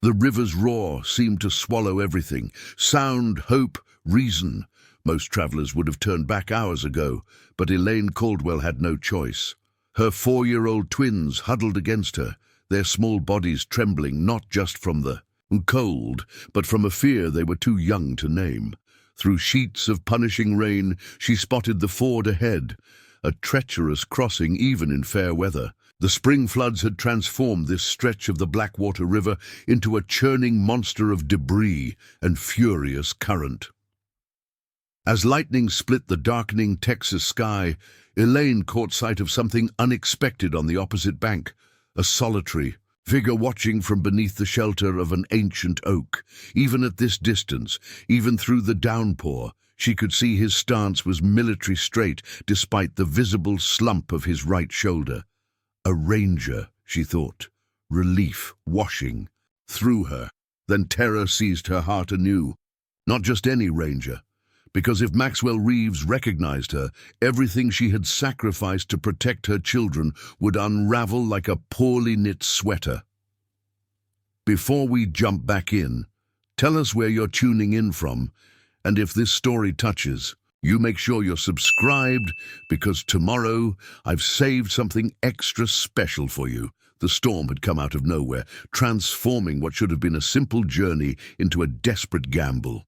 The river's roar seemed to swallow everything. Sound, hope, reason. Most travelers would have turned back hours ago, but Elaine Caldwell had no choice. Her 4-year-old twins huddled against her, their small bodies trembling not just from the cold, but from a fear they were too young to name. Through sheets of punishing rain, she spotted the ford ahead, a treacherous crossing even in fair weather. The spring floods had transformed this stretch of the Blackwater River into a churning monster of debris and furious current. As lightning split the darkening Texas sky, Elaine caught sight of something unexpected on the opposite bank, a solitary figure watching from beneath the shelter of an ancient oak. Even at this distance, even through the downpour, she could see his stance was military straight despite the visible slump of his right shoulder. A ranger, she thought, relief washing through her. Then terror seized her heart anew. Not just any ranger, because if Maxwell Reeves recognized her, everything she had sacrificed to protect her children would unravel like a poorly knit sweater. Before we jump back in, tell us where you're tuning in from, and if this story touches, you make sure you're subscribed, because tomorrow I've saved something extra special for you. The storm had come out of nowhere, transforming what should have been a simple journey into a desperate gamble.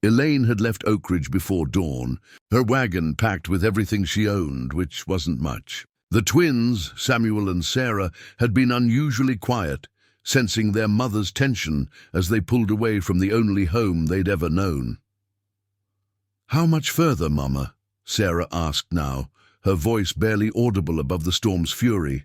Elaine had left Oak Ridge before dawn, her wagon packed with everything she owned, which wasn't much. The twins, Samuel and Sarah, had been unusually quiet, sensing their mother's tension as they pulled away from the only home they'd ever known. "How much further, Mama?" Sarah asked now, her voice barely audible above the storm's fury.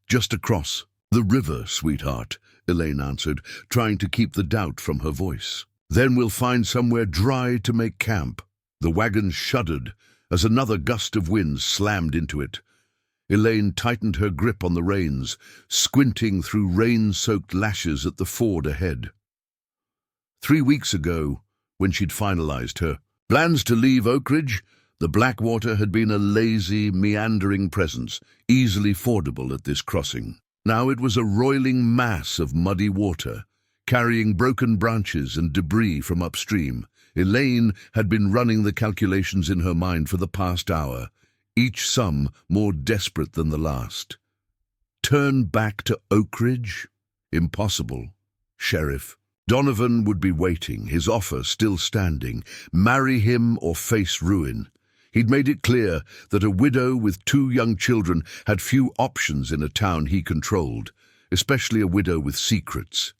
"Just across the river, sweetheart," Elaine answered, trying to keep the doubt from her voice. "Then we'll find somewhere dry to make camp." The wagon shuddered as another gust of wind slammed into it. Elaine tightened her grip on the reins, squinting through rain-soaked lashes at the ford ahead. 3 weeks ago, when she'd finalized her plans to leave Oak Ridge, the Blackwater had been a lazy, meandering presence, easily fordable at this crossing. Now it was a roiling mass of muddy water, carrying broken branches and debris from upstream. Elaine had been running the calculations in her mind for the past hour, each sum more desperate than the last. Turn back to Oak Ridge? Impossible. Sheriff Donovan would be waiting, his offer still standing. Marry him or face ruin. He'd made it clear that a widow with 2 young children had few options in a town he controlled, especially a widow with secrets.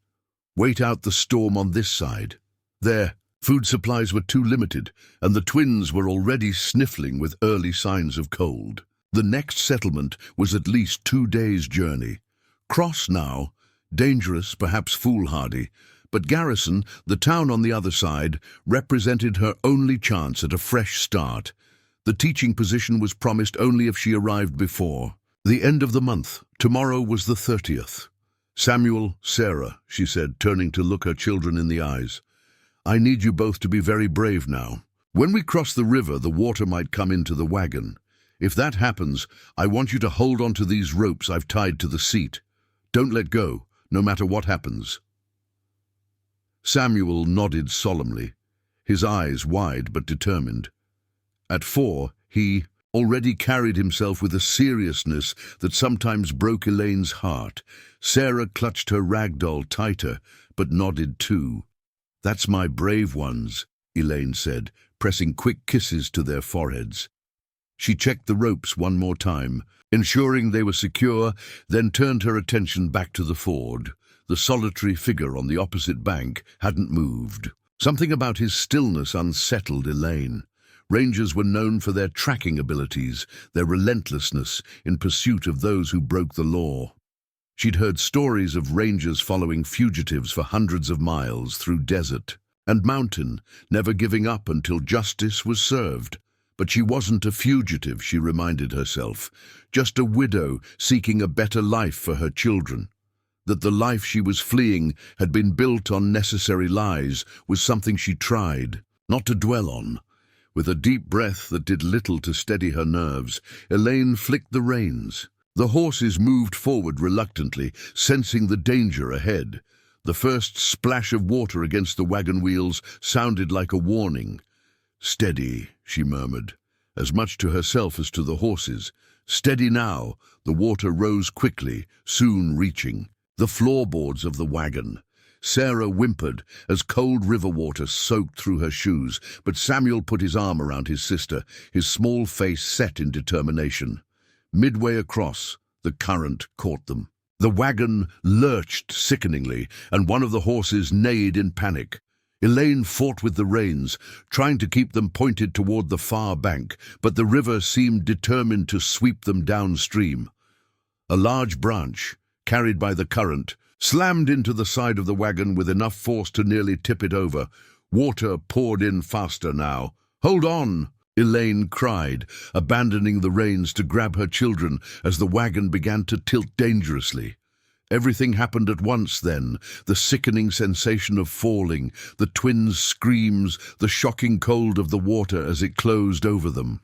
Wait out the storm on this side. Their food supplies were too limited, and the twins were already sniffling with early signs of cold. The next settlement was at least 2 days' journey. Cross now, dangerous, perhaps foolhardy, but Garrison, the town on the other side, represented her only chance at a fresh start. The teaching position was promised only if she arrived before the end of the month. Tomorrow was the 30th. "Samuel, Sarah," she said, turning to look her children in the eyes, "I need you both to be very brave now. When we cross the river, the water might come into the wagon. If that happens, I want you to hold on to these ropes I've tied to the seat. Don't let go, no matter what happens." Samuel nodded solemnly, his eyes wide but determined. At 4, he already carried himself with a seriousness that sometimes broke Elaine's heart. Sarah clutched her rag doll tighter, but nodded too. "That's my brave ones," Elaine said, pressing quick kisses to their foreheads. She checked the ropes one more time, ensuring they were secure, then turned her attention back to the ford. The solitary figure on the opposite bank hadn't moved. Something about his stillness unsettled Elaine. Rangers were known for their tracking abilities, their relentlessness in pursuit of those who broke the law. She'd heard stories of rangers following fugitives for hundreds of miles through desert and mountain, never giving up until justice was served. But she wasn't a fugitive, she reminded herself, just a widow seeking a better life for her children. That the life she was fleeing had been built on necessary lies was something she tried not to dwell on. With a deep breath that did little to steady her nerves, Elaine flicked the reins. The horses moved forward reluctantly, sensing the danger ahead. The first splash of water against the wagon wheels sounded like a warning. "Steady," she murmured, as much to herself as to the horses. Steady now. The water rose quickly, soon reaching the floorboards of the wagon. Sarah whimpered as cold river water soaked through her shoes, but Samuel put his arm around his sister, his small face set in determination. Midway across, the current caught them. The wagon lurched sickeningly, and one of the horses neighed in panic. Elaine fought with the reins, trying to keep them pointed toward the far bank, but the river seemed determined to sweep them downstream. A large branch, carried by the current, slammed into the side of the wagon with enough force to nearly tip it over. Water poured in faster now. "Hold on!" Elaine cried, abandoning the reins to grab her children as the wagon began to tilt dangerously. Everything happened at once then, the sickening sensation of falling, the twins' screams, the shocking cold of the water as it closed over them.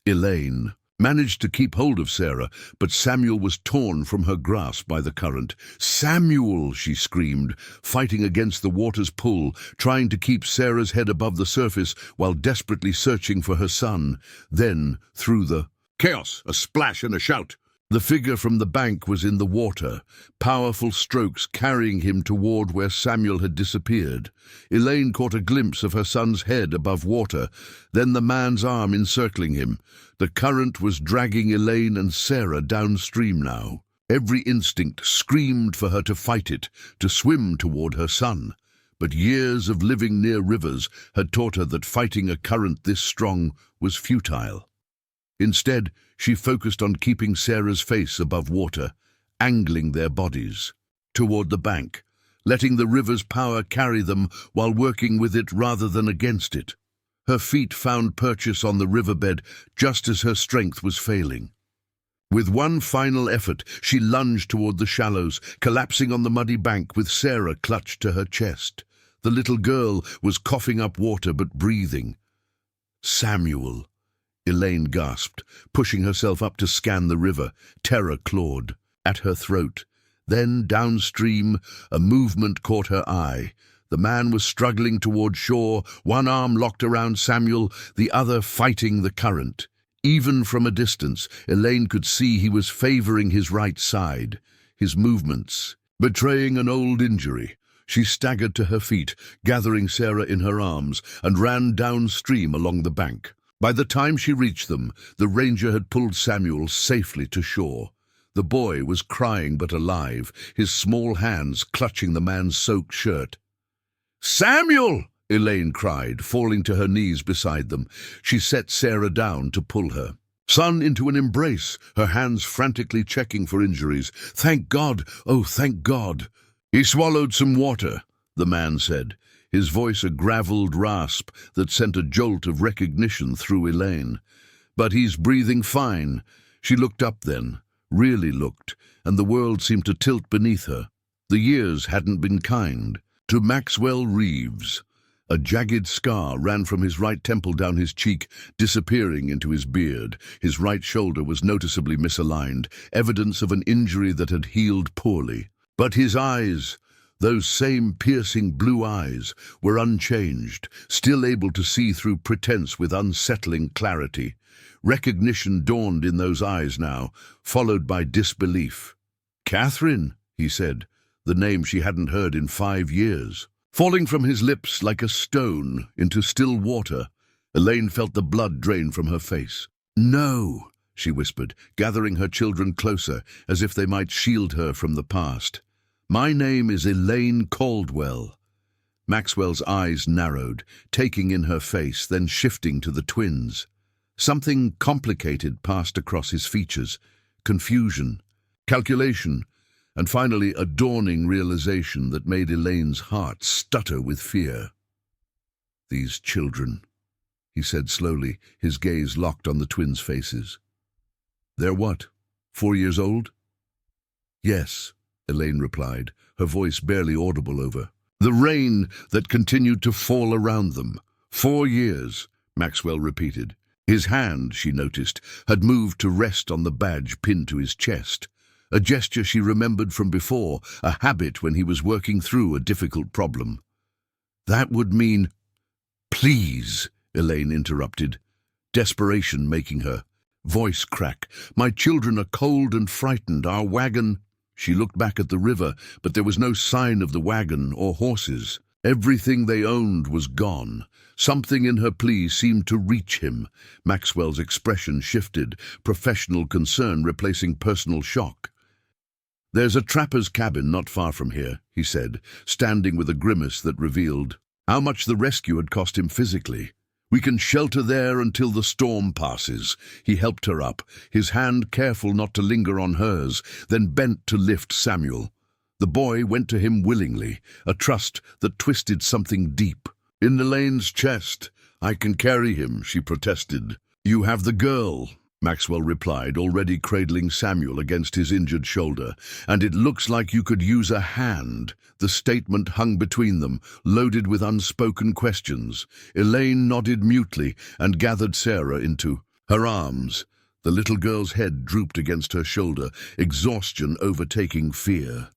Elaine managed to keep hold of Sarah, but Samuel was torn from her grasp by the current. "Samuel!" she screamed, fighting against the water's pull, trying to keep Sarah's head above the surface while desperately searching for her son. Then, through the chaos, a splash and a shout. The figure from the bank was in the water, powerful strokes carrying him toward where Samuel had disappeared. Elaine caught a glimpse of her son's head above water, then the man's arm encircling him. The current was dragging Elaine and Sarah downstream now. Every instinct screamed for her to fight it, to swim toward her son. But years of living near rivers had taught her that fighting a current this strong was futile. Instead, she focused on keeping Sarah's face above water, angling their bodies toward the bank, letting the river's power carry them while working with it rather than against it. Her feet found purchase on the riverbed just as her strength was failing. With one final effort, she lunged toward the shallows, collapsing on the muddy bank with Sarah clutched to her chest. The little girl was coughing up water but breathing. "Samuel!" Elaine gasped, pushing herself up to scan the river. Terror clawed at her throat. Then, downstream, a movement caught her eye. The man was struggling toward shore, one arm locked around Samuel, the other fighting the current. Even from a distance, Elaine could see he was favoring his right side, his movements betraying an old injury. She staggered to her feet, gathering Sarah in her arms, and ran downstream along the bank. By the time she reached them, the ranger had pulled Samuel safely to shore. The boy was crying but alive, his small hands clutching the man's soaked shirt. "Samuel!" Elaine cried, falling to her knees beside them. She set Sarah down to pull her son into an embrace, her hands frantically checking for injuries. "Thank God! Oh, thank God!" "He swallowed some water," the man said, his voice a gravelled rasp that sent a jolt of recognition through Elaine. "But he's breathing fine." She looked up then, really looked, and the world seemed to tilt beneath her. The years hadn't been kind. To Maxwell Reeves. A jagged scar ran from his right temple down his cheek, disappearing into his beard. His right shoulder was noticeably misaligned, evidence of an injury that had healed poorly. But his eyes, those same piercing blue eyes, were unchanged, still able to see through pretense with unsettling clarity. Recognition dawned in those eyes now, followed by disbelief. "Catherine," he said, the name she hadn't heard in 5 years. Falling from his lips like a stone into still water, Elaine felt the blood drain from her face. "No," she whispered, gathering her children closer, as if they might shield her from the past. "My name is Elaine Caldwell." Maxwell's eyes narrowed, taking in her face, then shifting to the twins. Something complicated passed across his features. Confusion, calculation, and finally a dawning realization that made Elaine's heart stutter with fear. "These children," he said slowly, his gaze locked on the twins' faces. "They're what, 4 years old?" "Yes," Elaine replied, her voice barely audible over the rain that continued to fall around them. 4 years, Maxwell repeated. His hand, she noticed, had moved to rest on the badge pinned to his chest. a gesture she remembered from before, a habit when he was working through a difficult problem. That would mean— "Please," Elaine interrupted, desperation making her voice crack. "My children are cold and frightened. Our wagon—" She looked back at the river, but there was no sign of the wagon or horses. Everything they owned was gone. Something in her plea seemed to reach him. Maxwell's expression shifted, professional concern replacing personal shock. "There's a trapper's cabin not far from here," he said, standing with a grimace that revealed how much the rescue had cost him physically. "We can shelter there until the storm passes." He helped her up, his hand careful not to linger on hers, then bent to lift Samuel. The boy went to him willingly, a trust that twisted something deep. "In Elaine's chest. I can carry him," she protested. "You have the girl," Maxwell replied, already cradling Samuel against his injured shoulder. "And it looks like you could use a hand." The statement hung between them, loaded with unspoken questions. Elaine nodded mutely and gathered Sarah into her arms. The little girl's head drooped against her shoulder, exhaustion overtaking fear.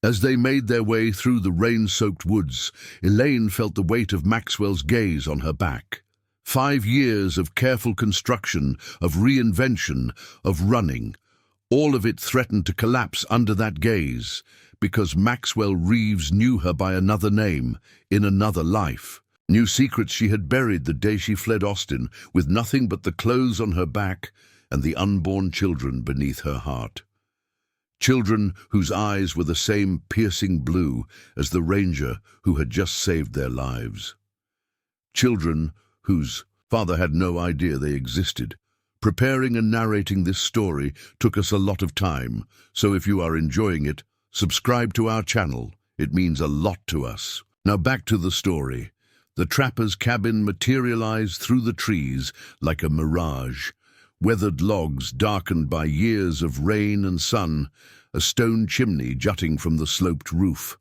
As they made their way through the rain-soaked woods, Elaine felt the weight of Maxwell's gaze on her back. 5 years of careful construction, of reinvention, of running. All of it threatened to collapse under that gaze, because Maxwell Reeves knew her by another name, in another life. New secrets she had buried the day she fled Austin, with nothing but the clothes on her back and the unborn children beneath her heart. Children whose eyes were the same piercing blue as the ranger who had just saved their lives. Children whose father had no idea they existed. Preparing and narrating this story took us a lot of time, so if you are enjoying it, subscribe to our channel. It means a lot to us. Now back to the story. The trapper's cabin materialized through the trees like a mirage. Weathered logs darkened by years of rain and sun, a stone chimney jutting from the sloped roof.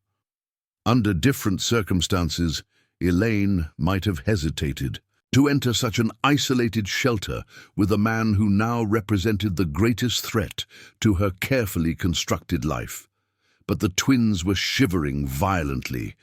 Under different circumstances, Elaine might have hesitated to enter such an isolated shelter with a man who now represented the greatest threat to her carefully constructed life. But the twins were shivering violently,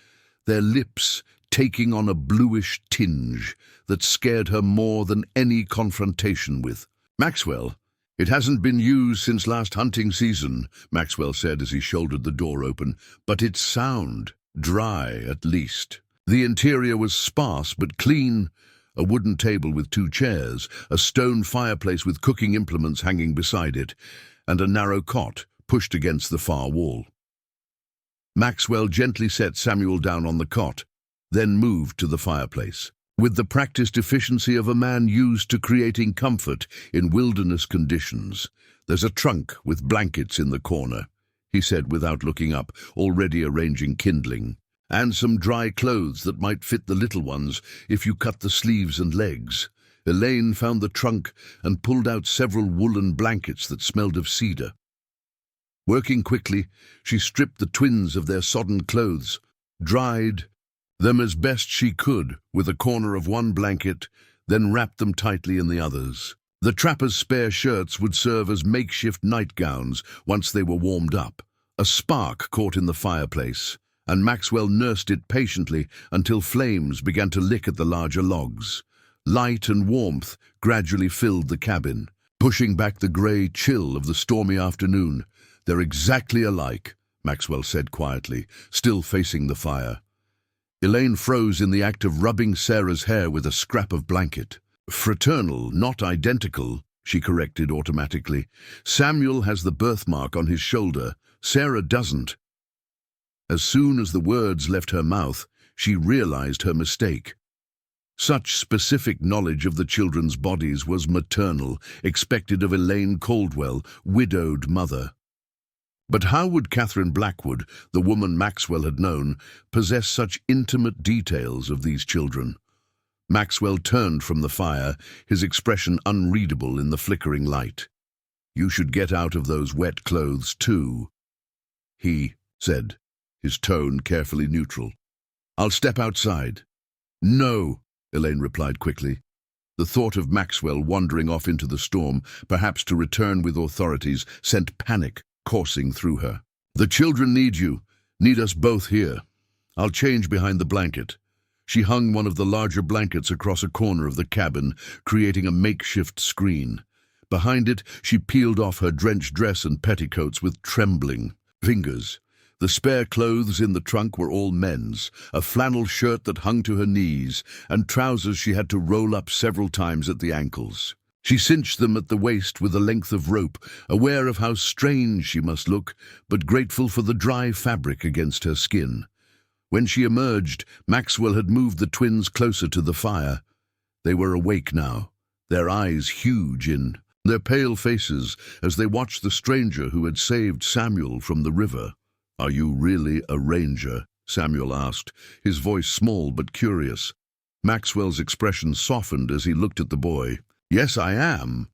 their lips taking on a bluish tinge that scared her more than any confrontation with. "Maxwell, it hasn't been used since last hunting season," Maxwell said as he shouldered the door open, "but it's sound, dry at least." The interior was sparse but clean. A wooden table with 2 chairs, a stone fireplace with cooking implements hanging beside it, and a narrow cot pushed against the far wall. Maxwell gently set Samuel down on the cot, then moved to the fireplace. With the practiced efficiency of a man used to creating comfort in wilderness conditions. "There's a trunk with blankets in the corner," he said without looking up, already arranging kindling. "And some dry clothes that might fit the little ones if you cut the sleeves and legs." Elaine found the trunk and pulled out several woolen blankets that smelled of cedar. Working quickly, she stripped the twins of their sodden clothes, dried them as best she could with a corner of one blanket, then wrapped them tightly in the others. The trapper's spare shirts would serve as makeshift nightgowns once they were warmed up. A spark caught in the fireplace, and Maxwell nursed it patiently until flames began to lick at the larger logs. Light and warmth gradually filled the cabin, pushing back the grey chill of the stormy afternoon. "They're exactly alike," Maxwell said quietly, still facing the fire. Elaine froze in the act of rubbing Sarah's hair with a scrap of blanket. "Fraternal, not identical," she corrected automatically. "Samuel has the birthmark on his shoulder. Sarah doesn't." As soon as the words left her mouth, she realized her mistake. Such specific knowledge of the children's bodies was maternal, expected of Elaine Caldwell, widowed mother. But how would Catherine Blackwood, the woman Maxwell had known, possess such intimate details of these children? Maxwell turned from the fire, his expression unreadable in the flickering light. "You should get out of those wet clothes too," he said, his tone carefully neutral. "I'll step outside." "No," Elaine replied quickly. The thought of Maxwell wandering off into the storm, perhaps to return with authorities, sent panic coursing through her. "The children need you, need us both here. I'll change behind the blanket." She hung one of the larger blankets across a corner of the cabin, creating a makeshift screen. Behind it, she peeled off her drenched dress and petticoats with trembling fingers. The spare clothes in the trunk were all men's, a flannel shirt that hung to her knees, and trousers she had to roll up several times at the ankles. She cinched them at the waist with a length of rope, aware of how strange she must look, but grateful for the dry fabric against her skin. When she emerged, Maxwell had moved the twins closer to the fire. They were awake now, their eyes huge in their pale faces as they watched the stranger who had saved Samuel from the river. "Are you really a ranger?" Samuel asked, his voice small but curious. Maxwell's expression softened as he looked at the boy. "Yes, I am."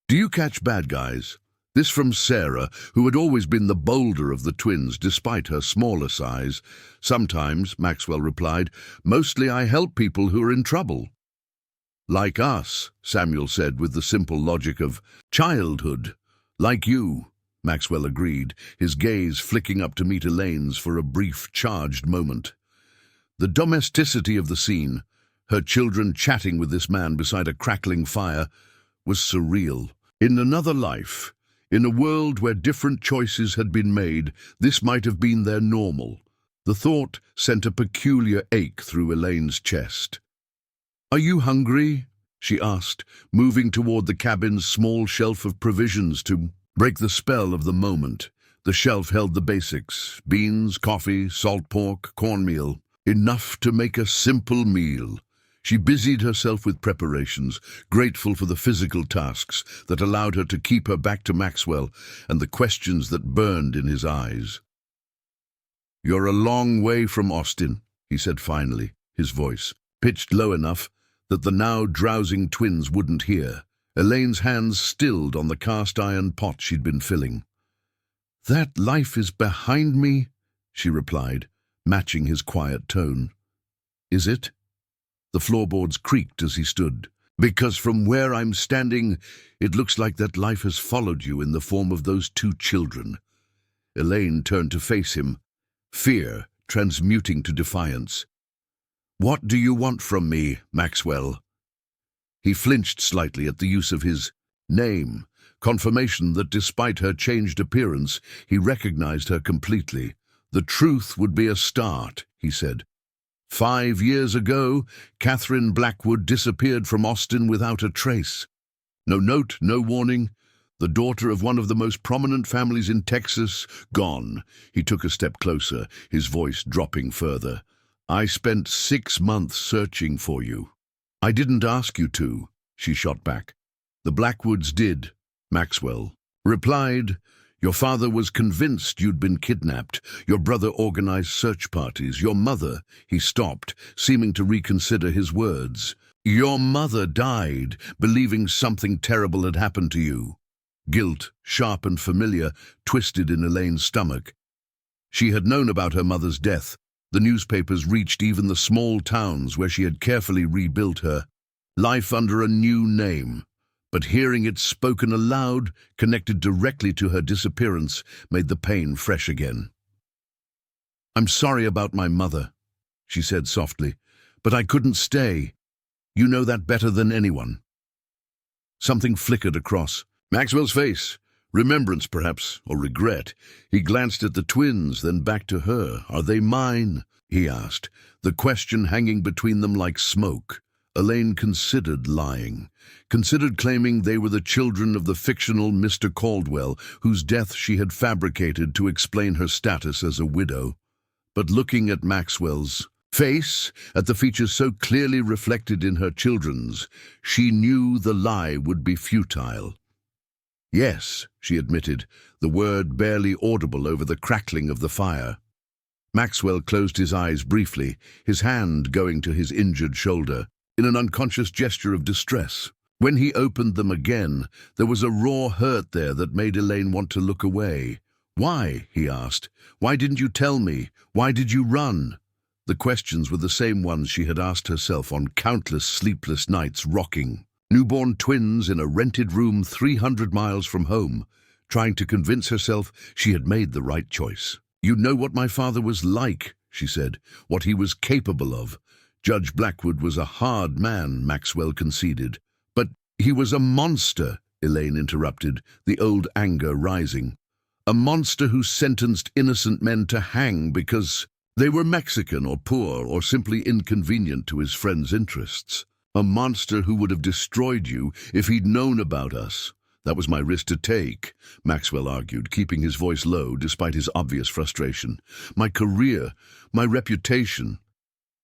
"Do you catch bad guys?" This from Sarah, who had always been the bolder of the twins despite her smaller size. "Sometimes," Maxwell replied. "Mostly I help people who are in trouble." "Like us," Samuel said with the simple logic of childhood. "Like you," Maxwell agreed, his gaze flicking up to meet Elaine's for a brief, charged moment. The domesticity of the scene, her children chatting with this man beside a crackling fire, was surreal. In another life, in a world where different choices had been made, this might have been their normal. The thought sent a peculiar ache through Elaine's chest. "Are you hungry?" she asked, moving toward the cabin's small shelf of provisions to break the spell of the moment. The shelf held the basics: beans, coffee, salt pork, cornmeal, enough to make a simple meal. She busied herself with preparations, grateful for the physical tasks that allowed her to keep her back to Maxwell and the questions that burned in his eyes. "You're a long way from Austin," he said finally, his voice pitched low enough that the now drowsing twins wouldn't hear. Elaine's hands stilled on the cast-iron pot she'd been filling. "That life is behind me," she replied, matching his quiet tone. "Is it?" The floorboards creaked as he stood. "Because from where I'm standing, it looks like that life has followed you in the form of those two children." Elaine turned to face him, fear transmuting to defiance. "What do you want from me, Maxwell?" He flinched slightly at the use of his name, confirmation that despite her changed appearance, he recognized her completely. "The truth would be a start," he said. 5 years ago, Catherine Blackwood disappeared from Austin without a trace. No note, no warning. The daughter of one of the most prominent families in Texas, gone. He took a step closer, his voice dropping further. "I spent 6 months searching for you." "I didn't ask you to," she shot back. "The Blackwoods did," Maxwell replied. "Your father was convinced you'd been kidnapped. Your brother organized search parties. Your mother—" He stopped, seeming to reconsider his words. "Your mother died, believing something terrible had happened to you." Guilt, sharp and familiar, twisted in Elaine's stomach. She had known about her mother's death. The newspapers reached even the small towns where she had carefully rebuilt her life under a new name. But hearing it spoken aloud, connected directly to her disappearance, made the pain fresh again. "I'm sorry about my mother," she said softly, "but I couldn't stay. You know that better than anyone." Something flickered across Maxwell's face. Remembrance, perhaps, or regret. He glanced at the twins, then back to her. "Are they mine?" he asked, the question hanging between them like smoke. Elaine considered lying, considered claiming they were the children of the fictional Mr. Caldwell, whose death she had fabricated to explain her status as a widow. But looking at Maxwell's face, at the features so clearly reflected in her children's, she knew the lie would be futile. "Yes," she admitted, the word barely audible over the crackling of the fire. Maxwell closed his eyes briefly, his hand going to his injured shoulder, in an unconscious gesture of distress. When he opened them again, there was a raw hurt there that made Elaine want to look away. "Why?" he asked. "Why didn't you tell me? Why did you run?" The questions were the same ones she had asked herself on countless sleepless nights rocking newborn twins in a rented room 300 miles from home, trying to convince herself she had made the right choice. "You know what my father was like," she said, "what he was capable of." Judge Blackwood was a hard man, Maxwell conceded. "But he was a monster," Elaine interrupted, the old anger rising. "A monster who sentenced innocent men to hang because they were Mexican or poor or simply inconvenient to his friend's interests. A monster who would have destroyed you if he'd known about us." "That was my risk to take," Maxwell argued, keeping his voice low despite his obvious frustration. "My career, my reputation."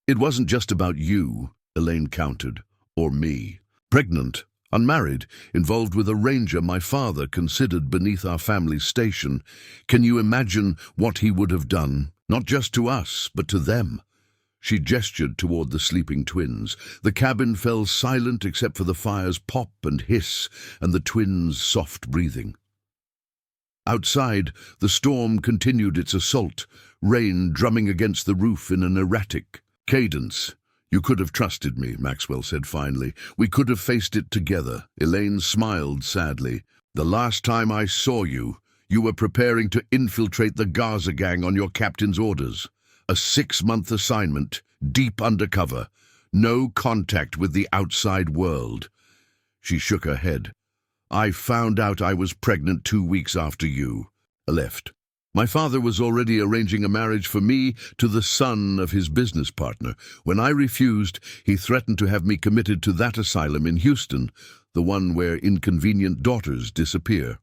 "It wasn't just about you," Elaine countered, "or me. Pregnant, unmarried, involved with a ranger my father considered beneath our family's station. Can you imagine what he would have done, not just to us, but to them?" She gestured toward the sleeping twins. The cabin fell silent except for the fire's pop and hiss and the twins' soft breathing. Outside, the storm continued its assault, rain drumming against the roof in an erratic cadence. "You could have trusted me," Maxwell said finally. "We could have faced it together." Elaine smiled sadly. "The last time I saw you, you were preparing to infiltrate the Garza gang on your captain's orders. A 6-month assignment, deep undercover, no contact with the outside world." She shook her head. "I found out I was pregnant 2 weeks after you left. My father was already arranging a marriage for me to the son of his business partner. When I refused, he threatened to have me committed to that asylum in Houston, the one where inconvenient daughters disappear."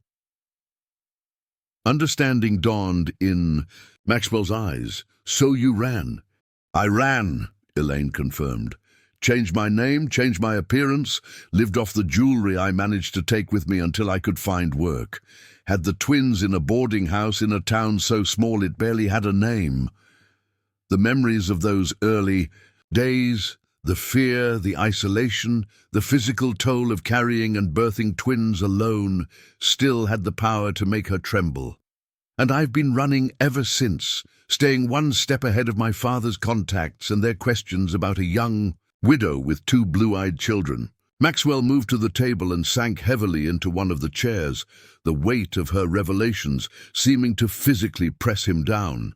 Understanding dawned in Maxwell's eyes. "So you ran?" "I ran," Elaine confirmed. "Changed my name, changed my appearance, lived off the jewelry I managed to take with me until I could find work. Had the twins in a boarding house in a town so small it barely had a name." The memories of those early days, the fear, the isolation, the physical toll of carrying and birthing twins alone, still had the power to make her tremble. "And I've been running ever since, staying one step ahead of my father's contacts and their questions about a young widow with 2 blue-eyed children." Maxwell moved to the table and sank heavily into one of the chairs, the weight of her revelations seeming to physically press him down.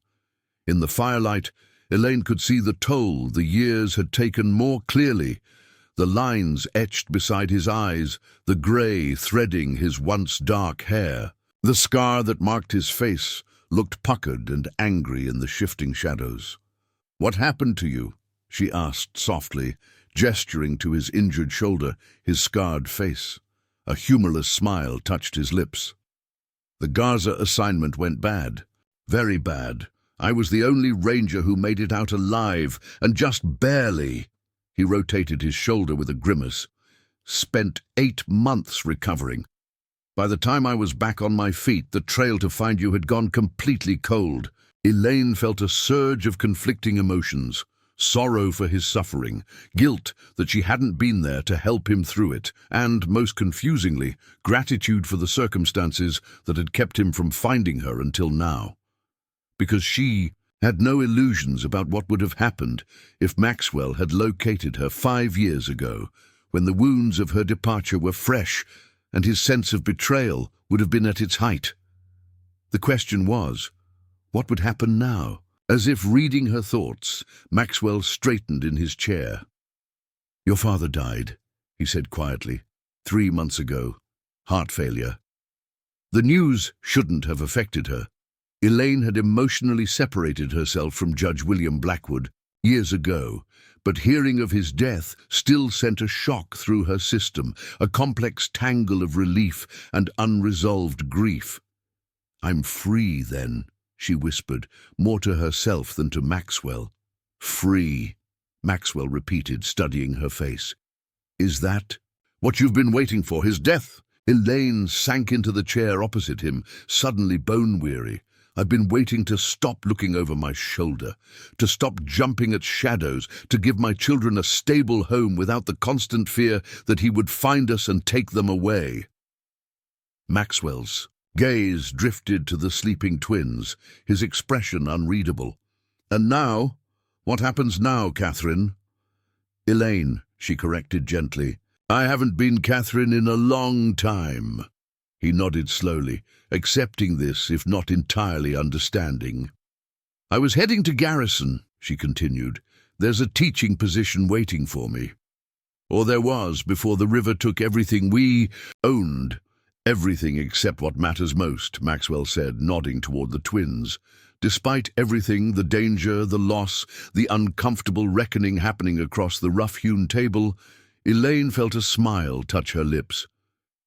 In the firelight, Elaine could see the toll the years had taken more clearly, the lines etched beside his eyes, the grey threading his once dark hair. The scar that marked his face looked puckered and angry in the shifting shadows. "What happened to you?" she asked softly, gesturing to his injured shoulder, his scarred face. A humorless smile touched his lips. "The Garza assignment went bad. Very bad. I was the only ranger who made it out alive, and just barely." He rotated his shoulder with a grimace. "Spent 8 months recovering. By the time I was back on my feet, the trail to find you had gone completely cold." Elaine felt a surge of conflicting emotions. Sorrow for his suffering, guilt that she hadn't been there to help him through it, and, most confusingly, gratitude for the circumstances that had kept him from finding her until now. Because she had no illusions about what would have happened if Maxwell had located her 5 years ago, when the wounds of her departure were fresh and his sense of betrayal would have been at its height. The question was, what would happen now? As if reading her thoughts, Maxwell straightened in his chair. "Your father died," he said quietly, 3 months ago. Heart failure. The news shouldn't have affected her. Elaine had emotionally separated herself from Judge William Blackwood years ago, but hearing of his death still sent a shock through her system, a complex tangle of relief and unresolved grief. "I'm free, then," she whispered, more to herself than to Maxwell. "Free," Maxwell repeated, studying her face. "Is that what you've been waiting for, his death?" Elaine sank into the chair opposite him, suddenly bone-weary. "I've been waiting to stop looking over my shoulder, to stop jumping at shadows, to give my children a stable home without the constant fear that he would find us and take them away." Maxwell's gaze drifted to the sleeping twins, his expression unreadable. "And now? What happens now, Catherine?" "Elaine," she corrected gently. "I haven't been Catherine in a long time." He nodded slowly, accepting this, if not entirely understanding. "I was heading to Garrison," she continued. "There's a teaching position waiting for me. Or there was, before the river took everything we owned. Everything except what matters most," Maxwell said, nodding toward the twins. Despite everything, the danger, the loss, the uncomfortable reckoning happening across the rough-hewn table, Elaine felt a smile touch her lips.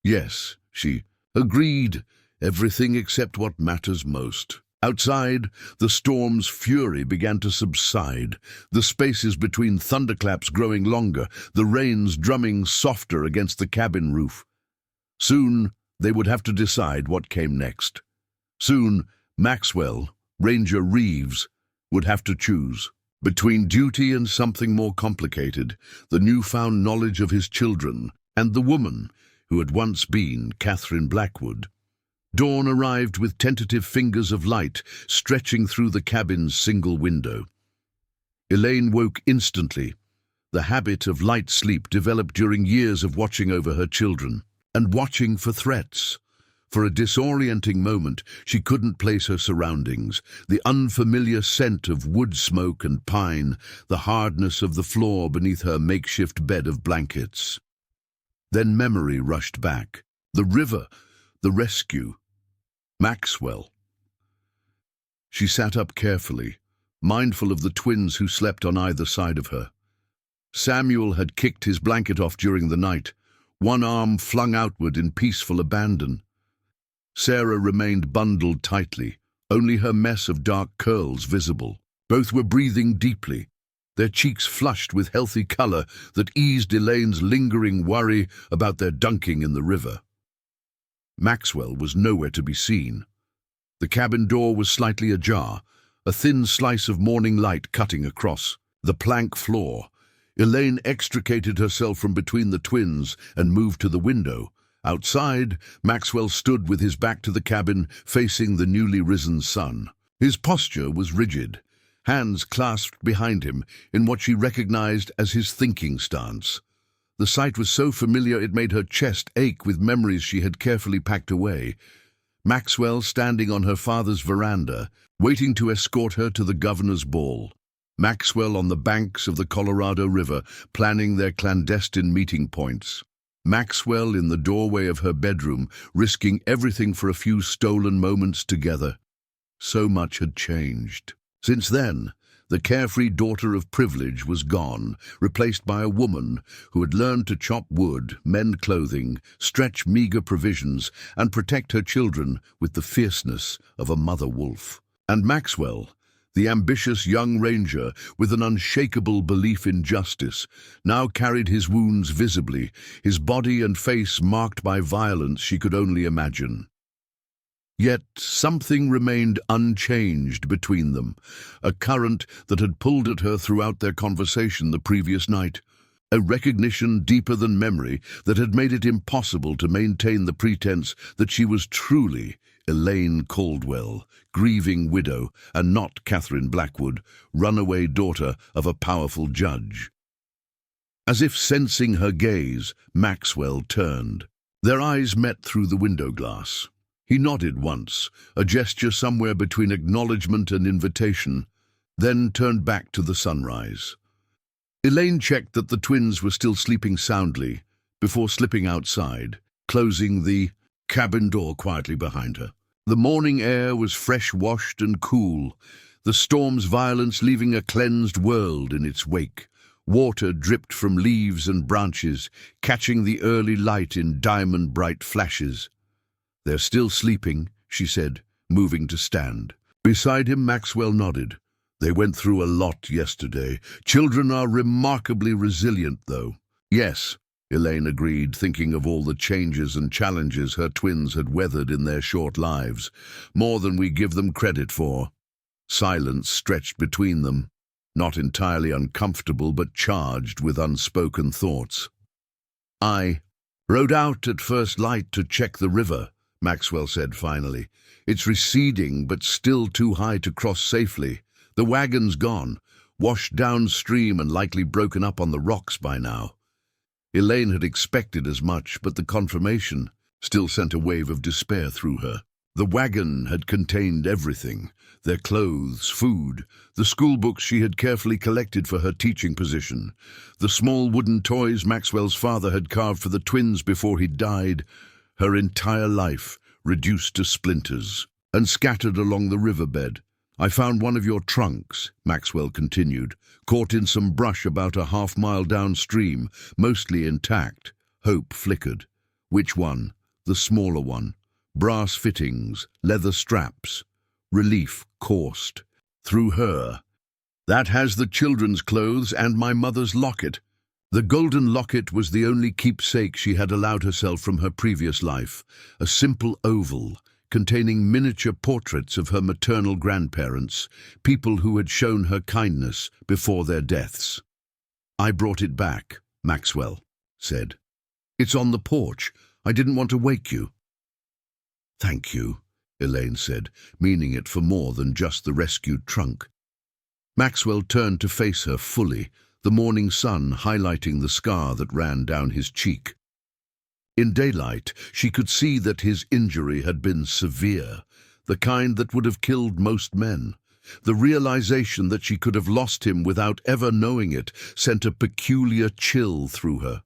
"Yes," she agreed, "everything except what matters most." Outside, the storm's fury began to subside, the spaces between thunderclaps growing longer, the rains drumming softer against the cabin roof. Soon, they would have to decide what came next. Soon, Maxwell, Ranger Reeves, would have to choose between duty and something more complicated, the newfound knowledge of his children, and the woman who had once been Catherine Blackwood. Dawn arrived with tentative fingers of light stretching through the cabin's single window. Elaine woke instantly. The habit of light sleep developed during years of watching over her children, and watching for threats. For a disorienting moment, she couldn't place her surroundings. The unfamiliar scent of wood smoke and pine, the hardness of the floor beneath her makeshift bed of blankets. Then memory rushed back. The river, the rescue, Maxwell. She sat up carefully, mindful of the twins who slept on either side of her. Samuel had kicked his blanket off during the night, one arm flung outward in peaceful abandon. Sarah remained bundled tightly, only her mess of dark curls visible. Both were breathing deeply, their cheeks flushed with healthy color that eased Elaine's lingering worry about their dunking in the river. Maxwell was nowhere to be seen. The cabin door was slightly ajar, a thin slice of morning light cutting across the plank floor. Elaine extricated herself from between the twins and moved to the window. Outside, Maxwell stood with his back to the cabin, facing the newly risen sun. His posture was rigid, hands clasped behind him in what she recognized as his thinking stance. The sight was so familiar it made her chest ache with memories she had carefully packed away. Maxwell standing on her father's veranda, waiting to escort her to the governor's ball. Maxwell on the banks of the Colorado River, planning their clandestine meeting points. Maxwell in the doorway of her bedroom, risking everything for a few stolen moments together. So much had changed. Since then, the carefree daughter of privilege was gone, replaced by a woman who had learned to chop wood, mend clothing, stretch meager provisions, and protect her children with the fierceness of a mother wolf. And Maxwell, the ambitious young ranger with an unshakable belief in justice, now carried his wounds visibly, his body and face marked by violence she could only imagine. Yet something remained unchanged between them, a current that had pulled at her throughout their conversation the previous night, a recognition deeper than memory that had made it impossible to maintain the pretense that she was truly Elaine Caldwell, grieving widow, and not Catherine Blackwood, runaway daughter of a powerful judge. As if sensing her gaze, Maxwell turned. Their eyes met through the window glass. He nodded once, a gesture somewhere between acknowledgement and invitation, then turned back to the sunrise. Elaine checked that the twins were still sleeping soundly before slipping outside, closing the cabin door quietly behind her. The morning air was fresh-washed and cool, the storm's violence leaving a cleansed world in its wake. Water dripped from leaves and branches, catching the early light in diamond-bright flashes. "They're still sleeping," she said, moving to stand. Beside him, Maxwell nodded. "They went through a lot yesterday. Children are remarkably resilient, though." "Yes," Elaine agreed, thinking of all the changes and challenges her twins had weathered in their short lives. "More than we give them credit for." Silence stretched between them, not entirely uncomfortable but charged with unspoken thoughts. "I rode out at first light to check the river," Maxwell said finally. "It's receding, but still too high to cross safely. The wagon's gone, washed downstream and likely broken up on the rocks by now." Elaine had expected as much, but the confirmation, still sent a wave of despair through her. The wagon had contained everything: their clothes, food, the school books she had carefully collected for her teaching position, the small wooden toys Maxwell's father had carved for the twins before he died, her entire life reduced to splinters and scattered along the riverbed. "I found one of your trunks," Maxwell continued, "caught in some brush about a half-mile downstream, mostly intact." Hope flickered. "Which one?" "The smaller one. Brass fittings, leather straps." Relief coursed through her. "That has the children's clothes and my mother's locket." The golden locket was the only keepsake she had allowed herself from her previous life, a simple oval containing miniature portraits of her maternal grandparents, people who had shown her kindness before their deaths. "I brought it back," Maxwell said. "It's on the porch. I didn't want to wake you." "Thank you," Elaine said, meaning it for more than just the rescued trunk. Maxwell turned to face her fully, the morning sun highlighting the scar that ran down his cheek. In daylight, she could see that his injury had been severe, the kind that would have killed most men. The realization that she could have lost him without ever knowing it sent a peculiar chill through her.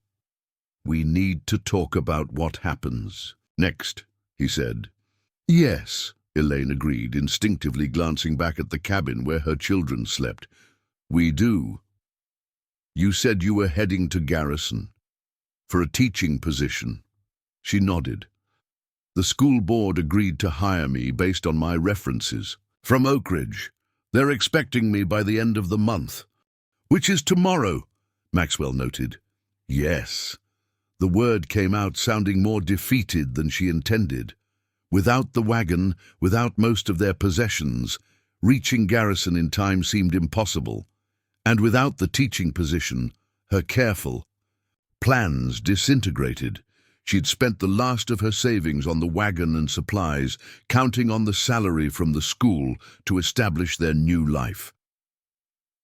"We need to talk about what happens next," he said. "Yes," Elaine agreed, instinctively glancing back at the cabin where her children slept. "We do. You said you were heading to Garrison for a teaching position." She nodded. "The school board agreed to hire me based on my references from Oak Ridge. They're expecting me by the end of the month." "Which is tomorrow," Maxwell noted. "Yes." The word came out sounding more defeated than she intended. Without the wagon, without most of their possessions, reaching Garrison in time seemed impossible. And without the teaching position, her careful plans disintegrated. She'd spent the last of her savings on the wagon and supplies, counting on the salary from the school to establish their new life.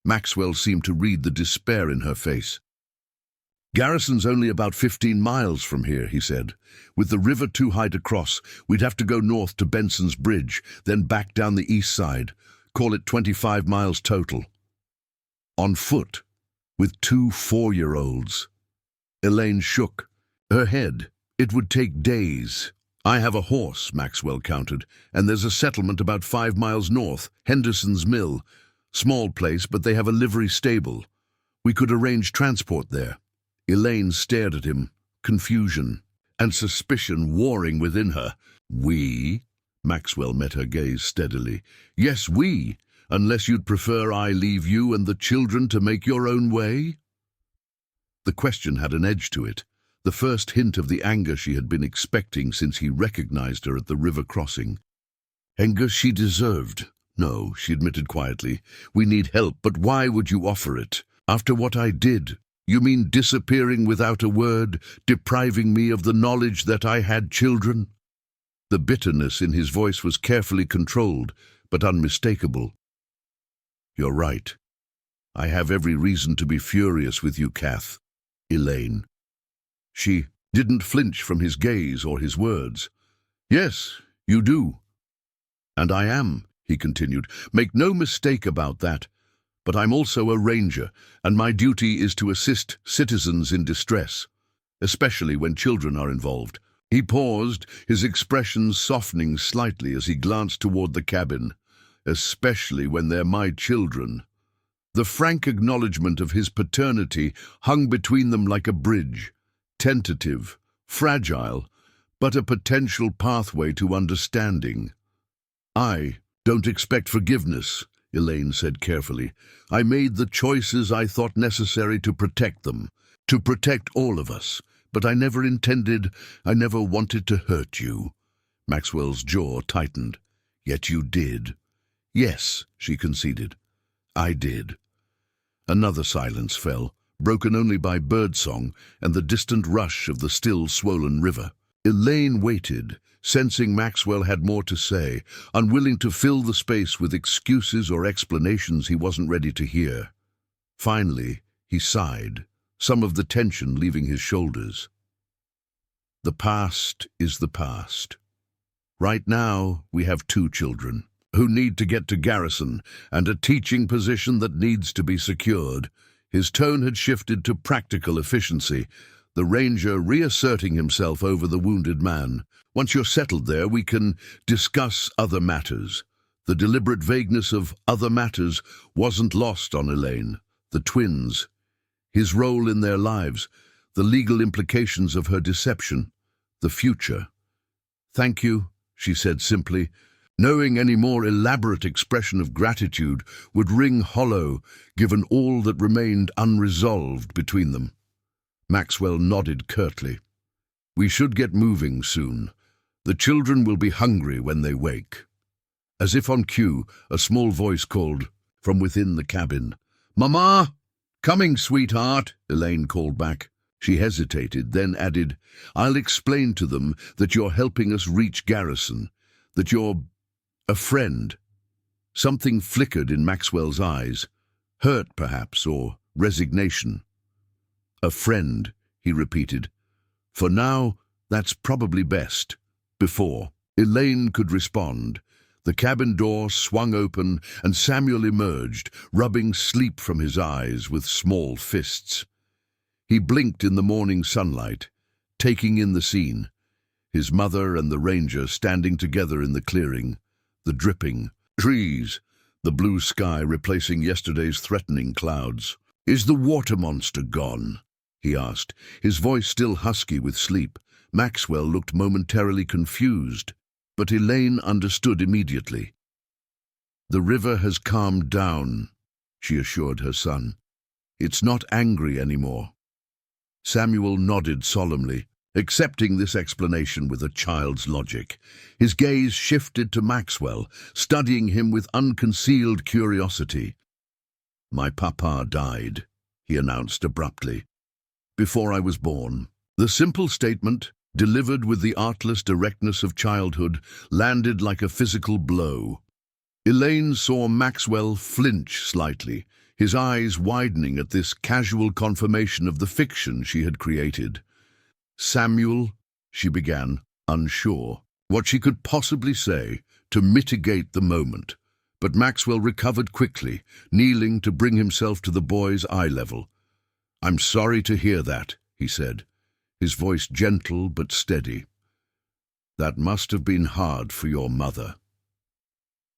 Maxwell seemed to read the despair in her face. "Garrison's only about 15 miles from here," he said. "With the river too high to cross, we'd have to go north to Benson's Bridge, then back down the east side. Call it 25 miles total. On foot, with 2 4-year-olds. Elaine shook her head. "It would take days." "I have a horse," Maxwell countered, "and there's a settlement about 5 miles north, Henderson's Mill. Small place, but they have a livery stable. We could arrange transport there." Elaine stared at him, confusion and suspicion warring within her. "We?" Maxwell met her gaze steadily. "Yes, we, unless you'd prefer I leave you and the children to make your own way?" The question had an edge to it, the first hint of the anger she had been expecting since he recognized her at the river crossing. Anger she deserved. "No," she admitted quietly. "We need help, but why would you offer it? After what I did? You mean disappearing without a word, depriving me of the knowledge that I had children?" The bitterness in his voice was carefully controlled, but unmistakable. "You're right. I have every reason to be furious with you, Kath." "Elaine." She didn't flinch from his gaze or his words. "Yes, you do. And I am," he continued. "Make no mistake about that. But I'm also a ranger, and my duty is to assist citizens in distress, especially when children are involved." He paused, his expression softening slightly as he glanced toward the cabin. "Especially when they're my children." The frank acknowledgement of his paternity hung between them like a bridge, tentative, fragile, but a potential pathway to understanding. "I don't expect forgiveness," Elaine said carefully. "I made the choices I thought necessary to protect them, to protect all of us, but I never wanted to hurt you." Maxwell's jaw tightened. "Yet you did." "Yes," she conceded. "I did." Another silence fell, broken only by birdsong and the distant rush of the still swollen river. Elaine waited, sensing Maxwell had more to say, unwilling to fill the space with excuses or explanations he wasn't ready to hear. Finally, he sighed, some of the tension leaving his shoulders. The past is the past. Right now, we have 2 children who need to get to Garrison and a teaching position that needs to be secured. His tone had shifted to practical efficiency, the ranger reasserting himself over the wounded man. Once you're settled there, we can discuss other matters. The deliberate vagueness of other matters wasn't lost on Elaine. The twins, his role in their lives, the legal implications of her deception, the future. "Thank you," she said simply, knowing any more elaborate expression of gratitude would ring hollow given all that remained unresolved between them. Maxwell nodded curtly. "We should get moving soon. The children will be hungry when they wake." As if on cue, a small voice called from within the cabin. "Mama!" "Coming, sweetheart," Elaine called back. She hesitated, then added, "I'll explain to them that you're helping us reach Garrison, that you're a friend." Something flickered in Maxwell's eyes, hurt perhaps, or resignation. "A friend," he repeated. "For now, that's probably best." Before Elaine could respond, the cabin door swung open and Samuel emerged, rubbing sleep from his eyes with small fists. He blinked in the morning sunlight, taking in the scene. His mother and the ranger standing together in the clearing, the dripping trees, the blue sky replacing yesterday's threatening clouds. "Is the water monster gone?" he asked, his voice still husky with sleep. Maxwell looked momentarily confused, but Elaine understood immediately. "The river has calmed down," she assured her son. "It's not angry anymore." Samuel nodded solemnly, accepting this explanation with a child's logic. His gaze shifted to Maxwell, studying him with unconcealed curiosity. "My papa died," he announced abruptly, "before I was born." The simple statement, delivered with the artless directness of childhood, landed like a physical blow. Elaine saw Maxwell flinch slightly, his eyes widening at this casual confirmation of the fiction she had created. "Samuel," she began, unsure what she could possibly say to mitigate the moment. But Maxwell recovered quickly, kneeling to bring himself to the boy's eye level. "I'm sorry to hear that," he said, his voice gentle but steady. "That must have been hard for your mother."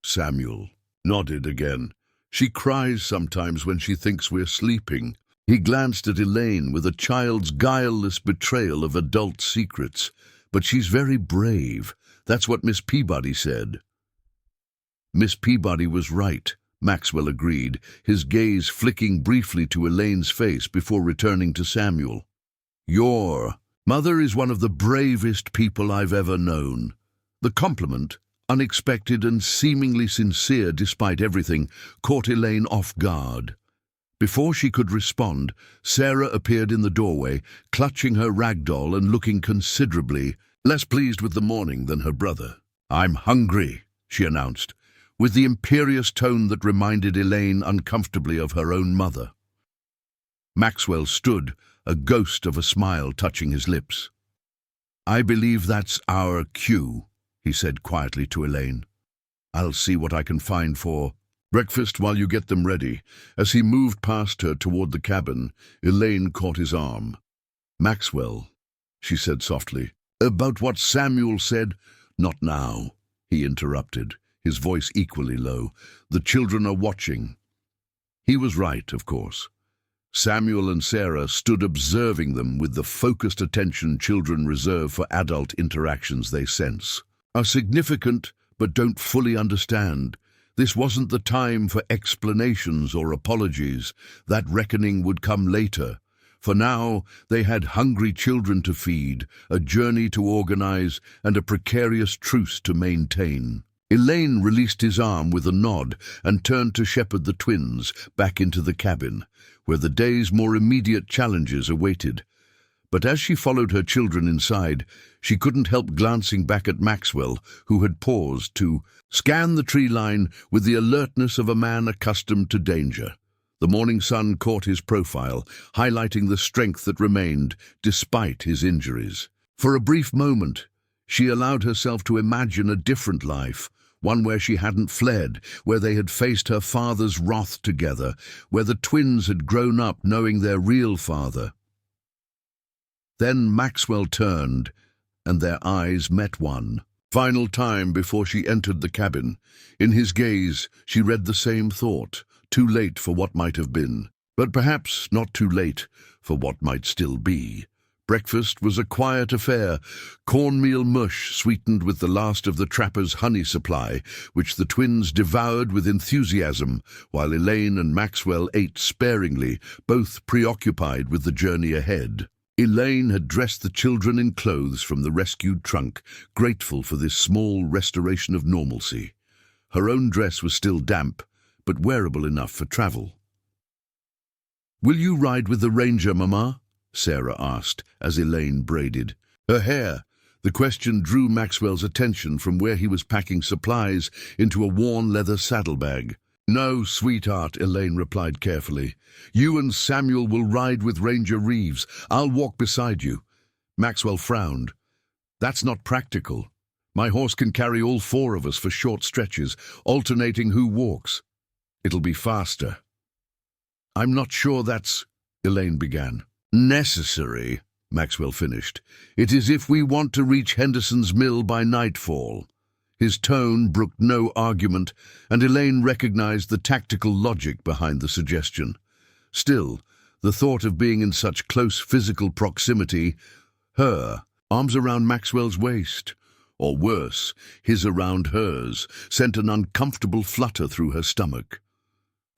Samuel nodded again. "She cries sometimes when she thinks we're sleeping." He glanced at Elaine with a child's guileless betrayal of adult secrets. "But she's very brave. That's what Miss Peabody said." "Miss Peabody was right," Maxwell agreed, his gaze flicking briefly to Elaine's face before returning to Samuel. "Your mother is one of the bravest people I've ever known." The compliment, unexpected and seemingly sincere despite everything, caught Elaine off guard. Before she could respond, Sarah appeared in the doorway, clutching her rag doll and looking considerably less pleased with the morning than her brother. "I'm hungry," she announced, with the imperious tone that reminded Elaine uncomfortably of her own mother. Maxwell stood, a ghost of a smile touching his lips. "I believe that's our cue," he said quietly to Elaine. "I'll see what I can find for breakfast while you get them ready." As he moved past her toward the cabin, Elaine caught his arm. "Maxwell," she said softly, "about what Samuel said—" "Not now," he interrupted, his voice equally low. "The children are watching." He was right, of course. Samuel and Sarah stood observing them with the focused attention children reserve for adult interactions they sense. Are significant, but don't fully understand. This wasn't the time for explanations or apologies. That reckoning would come later. For now, they had hungry children to feed, a journey to organize, and a precarious truce to maintain. Elaine released his arm with a nod and turned to shepherd the twins back into the cabin, where the day's more immediate challenges awaited. But as she followed her children inside, she couldn't help glancing back at Maxwell, who had paused to scan the tree line with the alertness of a man accustomed to danger. The morning sun caught his profile, highlighting the strength that remained despite his injuries. For a brief moment, she allowed herself to imagine a different life, one where she hadn't fled, where they had faced her father's wrath together, where the twins had grown up knowing their real father. Then Maxwell turned, and their eyes met one final time before she entered the cabin. In his gaze, she read the same thought, too late for what might have been, but perhaps not too late for what might still be. Breakfast was a quiet affair, cornmeal mush sweetened with the last of the trapper's honey supply, which the twins devoured with enthusiasm, while Elaine and Maxwell ate sparingly, both preoccupied with the journey ahead. Elaine had dressed the children in clothes from the rescued trunk, grateful for this small restoration of normalcy. Her own dress was still damp, but wearable enough for travel. "Will you ride with the ranger, Mama?" Sarah asked, as Elaine braided her hair. The question drew Maxwell's attention from where he was packing supplies into a worn leather saddlebag. "No, sweetheart," Elaine replied carefully. "You and Samuel will ride with Ranger Reeves. I'll walk beside you." Maxwell frowned. "That's not practical. My horse can carry all four of us for short stretches, alternating who walks. It'll be faster." "I'm not sure that's," Elaine began. "Necessary," Maxwell finished. "It is if we want to reach Henderson's mill by nightfall." His tone brooked no argument, and Elaine recognized the tactical logic behind the suggestion. Still, the thought of being in such close physical proximity, her arms around Maxwell's waist, or worse, his around hers, sent an uncomfortable flutter through her stomach.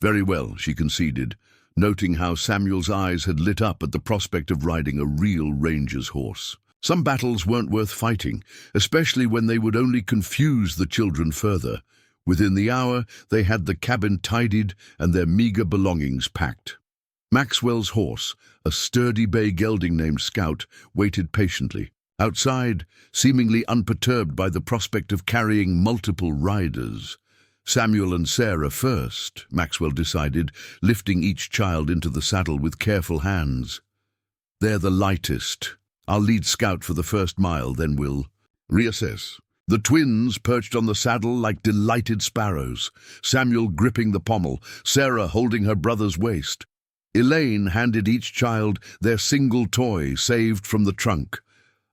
"Very well," she conceded, noting how Samuel's eyes had lit up at the prospect of riding a real ranger's horse. Some battles weren't worth fighting, especially when they would only confuse the children further. Within the hour, they had the cabin tidied and their meager belongings packed. Maxwell's horse, a sturdy bay gelding named Scout, waited patiently. Outside, seemingly unperturbed by the prospect of carrying multiple riders. Samuel and Sarah first, Maxwell decided, lifting each child into the saddle with careful hands. "They're the lightest. I'll lead Scout for the first mile, then we'll reassess." The twins perched on the saddle like delighted sparrows, Samuel gripping the pommel, Sarah holding her brother's waist. Elaine handed each child their single toy saved from the trunk.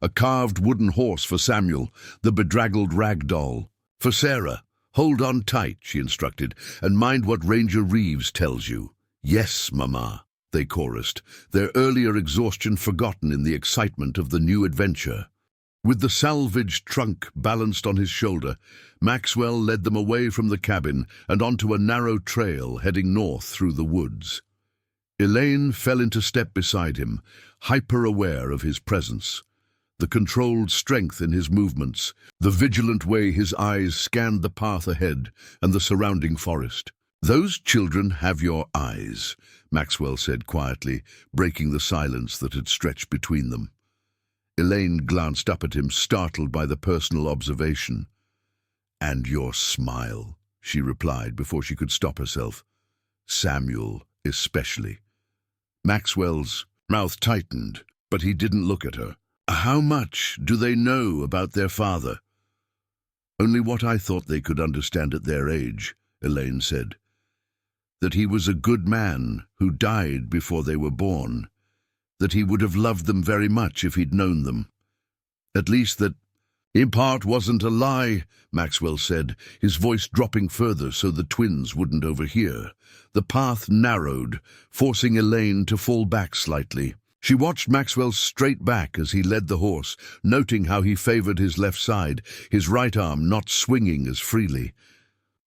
A carved wooden horse for Samuel, the bedraggled rag doll. For Sarah, "Hold on tight," she instructed, "and mind what Ranger Reeves tells you." "Yes, Mama," they chorused, their earlier exhaustion forgotten in the excitement of the new adventure. With the salvaged trunk balanced on his shoulder, Maxwell led them away from the cabin and onto a narrow trail heading north through the woods. Elaine fell into step beside him, hyper-aware of his presence. The controlled strength in his movements, the vigilant way his eyes scanned the path ahead and the surrounding forest. "Those children have your eyes," Maxwell said quietly, breaking the silence that had stretched between them. Elaine glanced up at him, startled by the personal observation. "And your smile," she replied before she could stop herself. "Samuel, especially." Maxwell's mouth tightened, but he didn't look at her. "How much do they know about their father?" "Only what I thought they could understand at their age," Elaine said. "That he was a good man who died before they were born. That he would have loved them very much if he'd known them. At least that—" "In part wasn't a lie," Maxwell said, his voice dropping further so the twins wouldn't overhear. The path narrowed, forcing Elaine to fall back slightly. She watched Maxwell's straight back as he led the horse, noting how he favored his left side, his right arm not swinging as freely.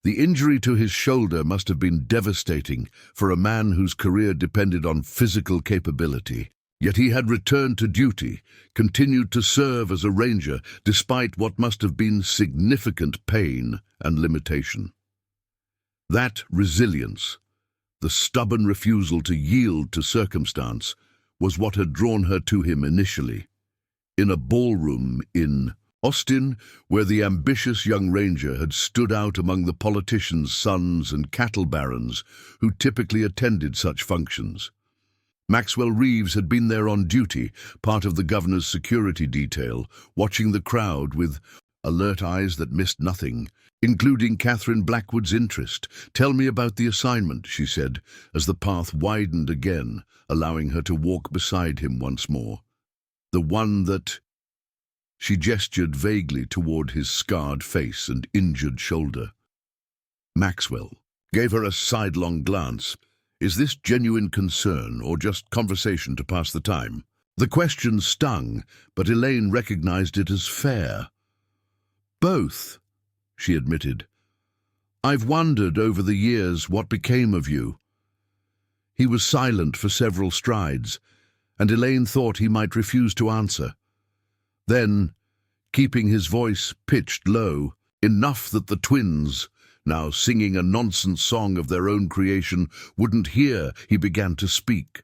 The injury to his shoulder must have been devastating for a man whose career depended on physical capability. Yet he had returned to duty, continued to serve as a ranger, despite what must have been significant pain and limitation. That resilience, the stubborn refusal to yield to circumstance, was what had drawn her to him initially. In a ballroom in Austin, where the ambitious young ranger had stood out among the politicians' sons and cattle barons who typically attended such functions. Maxwell Reeves had been there on duty, part of the governor's security detail, watching the crowd with alert eyes that missed nothing, including Catherine Blackwood's interest. "Tell me about the assignment," she said, as the path widened again, allowing her to walk beside him once more. "The one that—" She gestured vaguely toward his scarred face and injured shoulder. Maxwell gave her a sidelong glance. Is this genuine concern or just conversation to pass the time? The question stung, but Elaine recognized it as fair. "Both," she admitted. "I've wondered over the years what became of you." He was silent for several strides, and Elaine thought he might refuse to answer. Then, keeping his voice pitched low, enough that the twins, now singing a nonsense song of their own creation, wouldn't hear, he began to speak.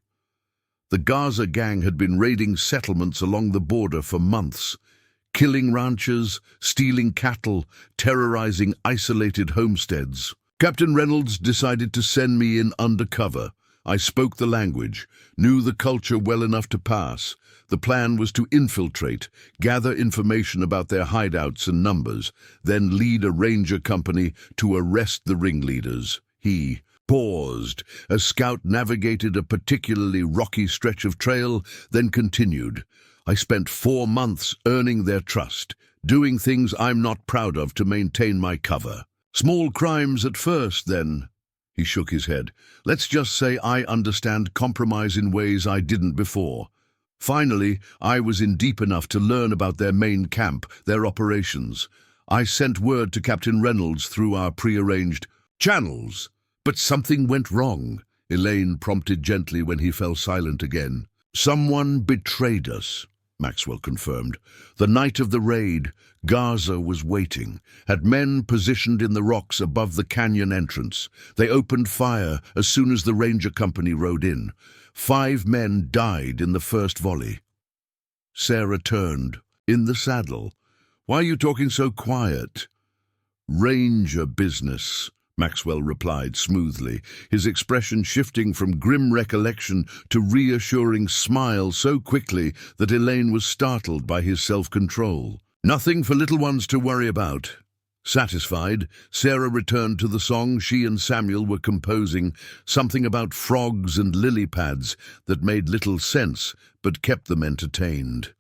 The Gaza gang had been raiding settlements along the border for months, killing ranchers, stealing cattle, terrorizing isolated homesteads. Captain Reynolds decided to send me in undercover. I spoke the language, knew the culture well enough to pass. The plan was to infiltrate, gather information about their hideouts and numbers, then lead a ranger company to arrest the ringleaders. He paused as Scout navigated a particularly rocky stretch of trail, then continued. "I spent 4 months earning their trust, doing things I'm not proud of to maintain my cover. Small crimes at first, then." He shook his head. "Let's just say I understand compromise in ways I didn't before. Finally, I was in deep enough to learn about their main camp, their operations. I sent word to Captain Reynolds through our prearranged channels. But something went wrong," Elaine prompted gently when he fell silent again. "Someone betrayed us," Maxwell confirmed. "The night of the raid, Gaza was waiting, had men positioned in the rocks above the canyon entrance. They opened fire as soon as the ranger company rode in. 5 men died in the first volley." Sarah turned, in the saddle. "Why are you talking so quiet?" "Ranger business," Maxwell replied smoothly, his expression shifting from grim recollection to reassuring smile so quickly that Elaine was startled by his self-control. "Nothing for little ones to worry about." Satisfied, Sarah returned to the song she and Samuel were composing, something about frogs and lily pads that made little sense but kept them entertained.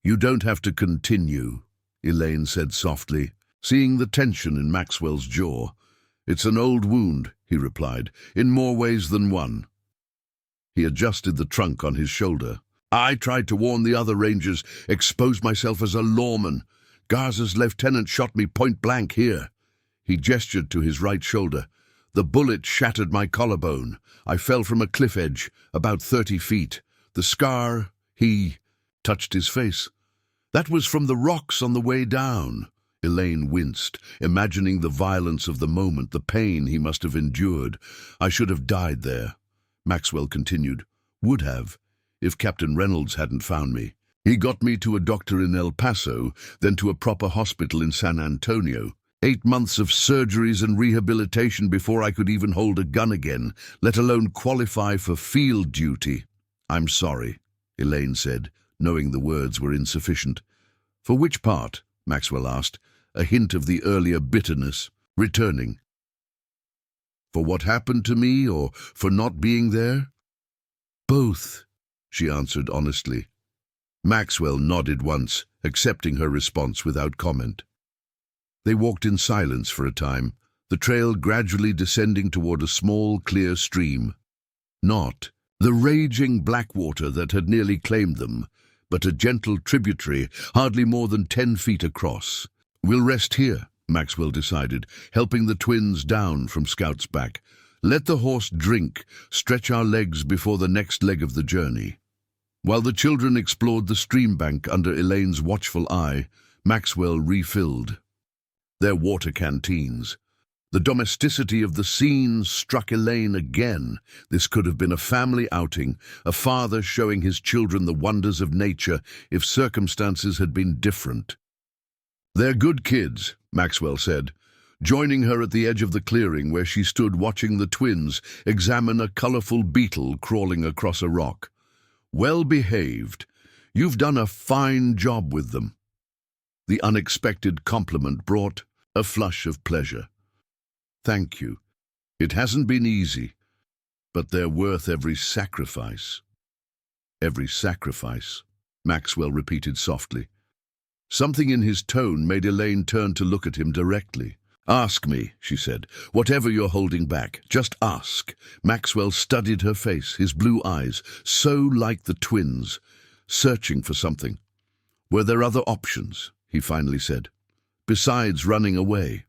"You don't have to continue," Elaine said softly, seeing the tension in Maxwell's jaw. "It's an old wound," he replied, "in more ways than one." He adjusted the trunk on his shoulder. "I tried to warn the other rangers, exposed myself as a lawman. Gaza's lieutenant shot me point blank here." He gestured to his right shoulder. "The bullet shattered my collarbone. I fell from a cliff edge, about 30 feet. The scar," he touched his face. "That was from the rocks on the way down." Elaine winced, imagining the violence of the moment, the pain he must have endured. "I should have died there," Maxwell continued. "Would have, if Captain Reynolds hadn't found me. He got me to a doctor in El Paso, then to a proper hospital in San Antonio. 8 months of surgeries and rehabilitation before I could even hold a gun again, let alone qualify for field duty." "I'm sorry," Elaine said, knowing the words were insufficient. "For which part?" Maxwell asked, a hint of the earlier bitterness returning. "For what happened to me, or for not being there?" "Both," she answered honestly. Maxwell nodded once, accepting her response without comment. They walked in silence for a time, the trail gradually descending toward a small, clear stream. Not the raging Blackwater that had nearly claimed them, but a gentle tributary, hardly more than 10 feet across. "We'll rest here," Maxwell decided, helping the twins down from Scout's back. "Let the horse drink, stretch our legs before the next leg of the journey." While the children explored the stream bank under Elaine's watchful eye, Maxwell refilled their water canteens. The domesticity of the scene struck Elaine again. This could have been a family outing, a father showing his children the wonders of nature if circumstances had been different. "They're good kids," Maxwell said. joining her at the edge of the clearing where she stood watching the twins examine a colorful beetle crawling across a rock. "Well behaved. You've done a fine job with them." The unexpected compliment brought a flush of pleasure. "Thank you. It hasn't been easy, but they're worth every sacrifice." "Every sacrifice," Maxwell repeated softly. Something in his tone made Elaine turn to look at him directly. "Ask me," she said. "Whatever you're holding back, just ask." Maxwell studied her face, his blue eyes, so like the twins, searching for something. "Were there other options?" he finally said. "Besides running away?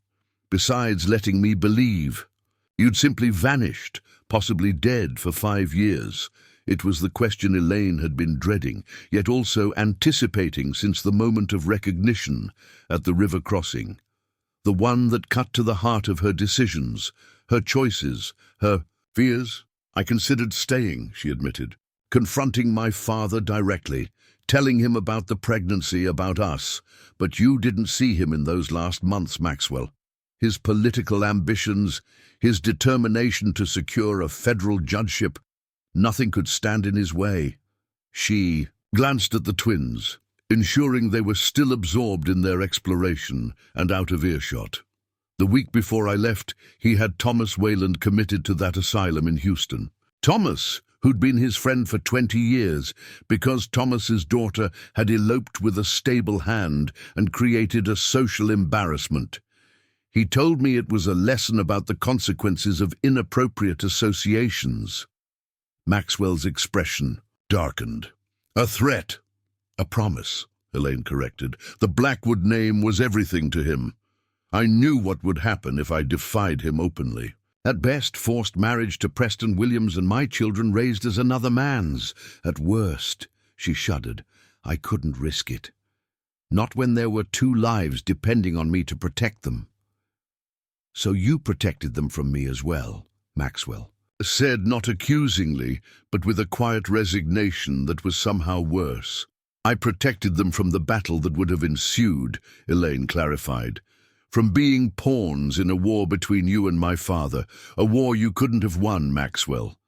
Besides letting me believe? You'd simply vanished, possibly dead for 5 years." It was the question Elaine had been dreading, yet also anticipating since the moment of recognition at the river crossing. The one that cut to the heart of her decisions, her choices, her fears. "I considered staying," she admitted, "confronting my father directly, telling him about the pregnancy, about us. But you didn't see him in those last months, Maxwell. His political ambitions, his determination to secure a federal judgeship, nothing could stand in his way." She glanced at the twins, ensuring they were still absorbed in their exploration and out of earshot. "The week before I left, he had Thomas Wayland committed to that asylum in Houston. Thomas, who'd been his friend for 20 years, because Thomas's daughter had eloped with a stable hand and created a social embarrassment. He told me it was a lesson about the consequences of inappropriate associations." Maxwell's expression darkened. "A threat." "A promise," Elaine corrected. "The Blackwood name was everything to him. I knew what would happen if I defied him openly. At best, forced marriage to Preston Williams and my children raised as another man's. At worst," she shuddered, "I couldn't risk it. Not when there were 2 lives depending on me to protect them." "So you protected them from me as well," Maxwell said, not accusingly, but with a quiet resignation that was somehow worse. "I protected them from the battle that would have ensued," Elaine clarified. "From being pawns in a war between you and my father, a war you couldn't have won, Maxwell."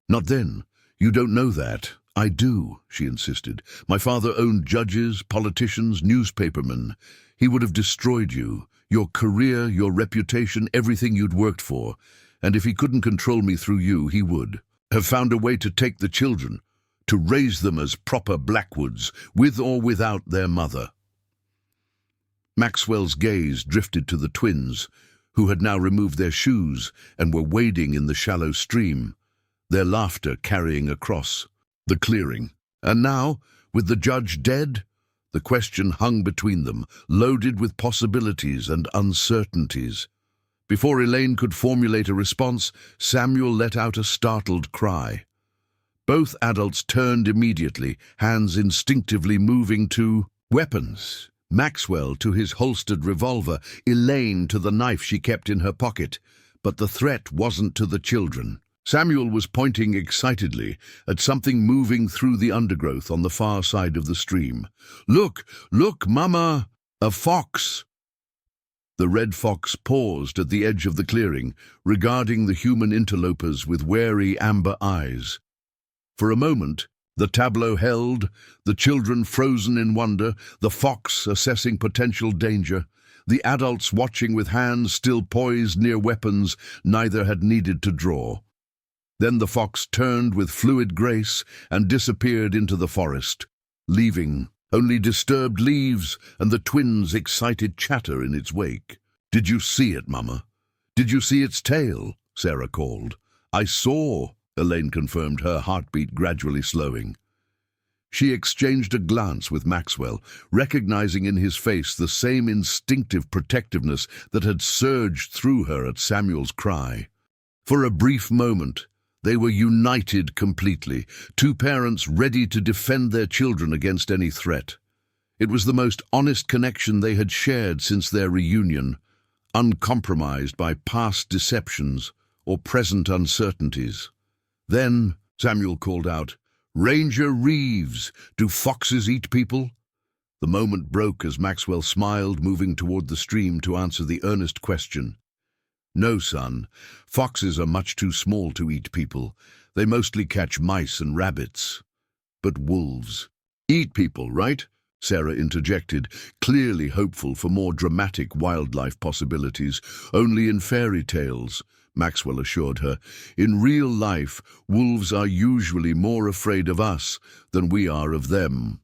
"Not then. You don't know that." "I do," she insisted. "My father owned judges, politicians, newspapermen. He would have destroyed you, your career, your reputation, everything you'd worked for. And if he couldn't control me through you, he would have found a way to take the children, to raise them as proper Blackwoods, with or without their mother." Maxwell's gaze drifted to the twins, who had now removed their shoes and were wading in the shallow stream, their laughter carrying across the clearing. And now, with the judge dead, the question hung between them, loaded with possibilities and uncertainties. Before Elaine could formulate a response, Samuel let out a startled cry. Both adults turned immediately, hands instinctively moving to weapons. Maxwell to his holstered revolver, Elaine to the knife she kept in her pocket. But the threat wasn't to the children. Samuel was pointing excitedly at something moving through the undergrowth on the far side of the stream. "Look, look, Mama! A fox!" The red fox paused at the edge of the clearing, regarding the human interlopers with wary amber eyes. For a moment, the tableau held, the children frozen in wonder, the fox assessing potential danger, the adults watching with hands still poised near weapons neither had needed to draw. Then the fox turned with fluid grace and disappeared into the forest, leaving only disturbed leaves and the twins' excited chatter in its wake. "Did you see it, Mama? Did you see its tail?" Sarah called. "I saw," Elaine confirmed, her heartbeat gradually slowing. She exchanged a glance with Maxwell, recognizing in his face the same instinctive protectiveness that had surged through her at Samuel's cry. For a brief moment, they were united completely, 2 parents ready to defend their children against any threat. It was the most honest connection they had shared since their reunion, uncompromised by past deceptions or present uncertainties. Then Samuel called out, "Ranger Reeves, do foxes eat people?" The moment broke as Maxwell smiled, moving toward the stream to answer the earnest question. "No, son. Foxes are much too small to eat people. They mostly catch mice and rabbits. But wolves eat people, right?" Sarah interjected, clearly hopeful for more dramatic wildlife possibilities. "Only in fairy tales," Maxwell assured her. "In real life, wolves are usually more afraid of us than we are of them."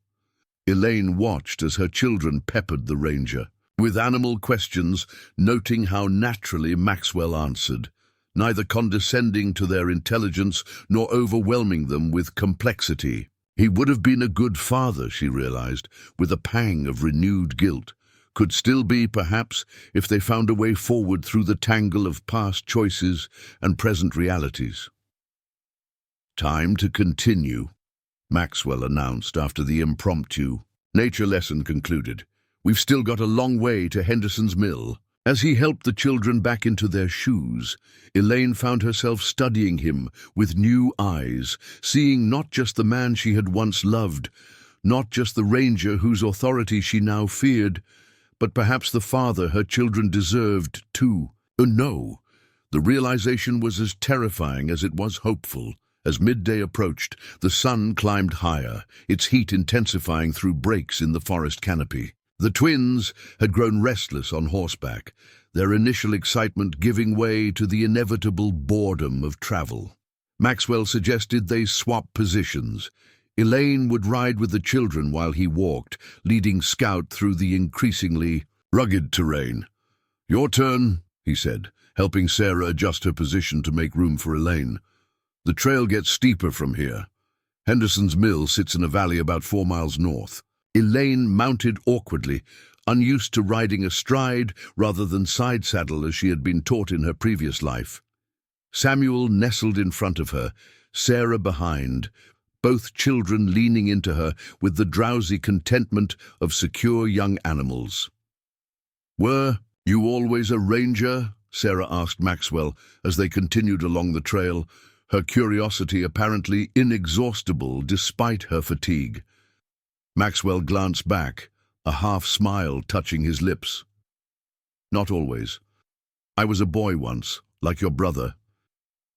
Elaine watched as her children peppered the ranger with animal questions, noting how naturally Maxwell answered, neither condescending to their intelligence nor overwhelming them with complexity. He would have been a good father, she realized, with a pang of renewed guilt. Could still be, perhaps, if they found a way forward through the tangle of past choices and present realities. "Time to continue," Maxwell announced after the impromptu nature lesson concluded. "We've still got a long way to Henderson's Mill." As he helped the children back into their shoes, Elaine found herself studying him with new eyes, seeing not just the man she had once loved, not just the ranger whose authority she now feared, but perhaps the father her children deserved too. Oh no! The realization was as terrifying as it was hopeful. As midday approached, the sun climbed higher, its heat intensifying through breaks in the forest canopy. The twins had grown restless on horseback, their initial excitement giving way to the inevitable boredom of travel. Maxwell suggested they swap positions. Elaine would ride with the children while he walked, leading Scout through the increasingly rugged terrain. "Your turn," he said, helping Sarah adjust her position to make room for Elaine. "The trail gets steeper from here. Henderson's Mill sits in a valley about 4 miles north." Elaine mounted awkwardly, unused to riding astride rather than side saddle as she had been taught in her previous life. Samuel nestled in front of her, Sarah behind, both children leaning into her with the drowsy contentment of secure young animals. "Were you always a ranger?" Sarah asked Maxwell as they continued along the trail, her curiosity apparently inexhaustible despite her fatigue. Maxwell glanced back, a half-smile touching his lips. "Not always. I was a boy once, like your brother.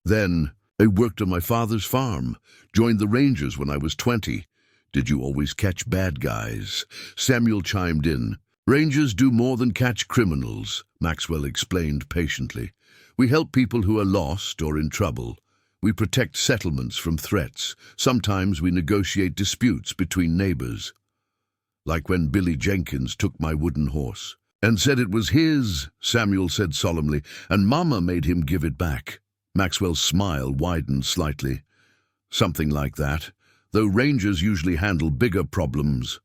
Then I worked on my father's farm, joined the Rangers when I was 20. Did you always catch bad guys?" Samuel chimed in. "Rangers do more than catch criminals," Maxwell explained patiently. "We help people who are lost or in trouble. We protect settlements from threats. Sometimes we negotiate disputes between neighbors. Like when Billy Jenkins took my wooden horse and said it was his," Samuel said solemnly, "and Mama made him give it back." Maxwell's smile widened slightly. "Something like that, though rangers usually handle bigger problems."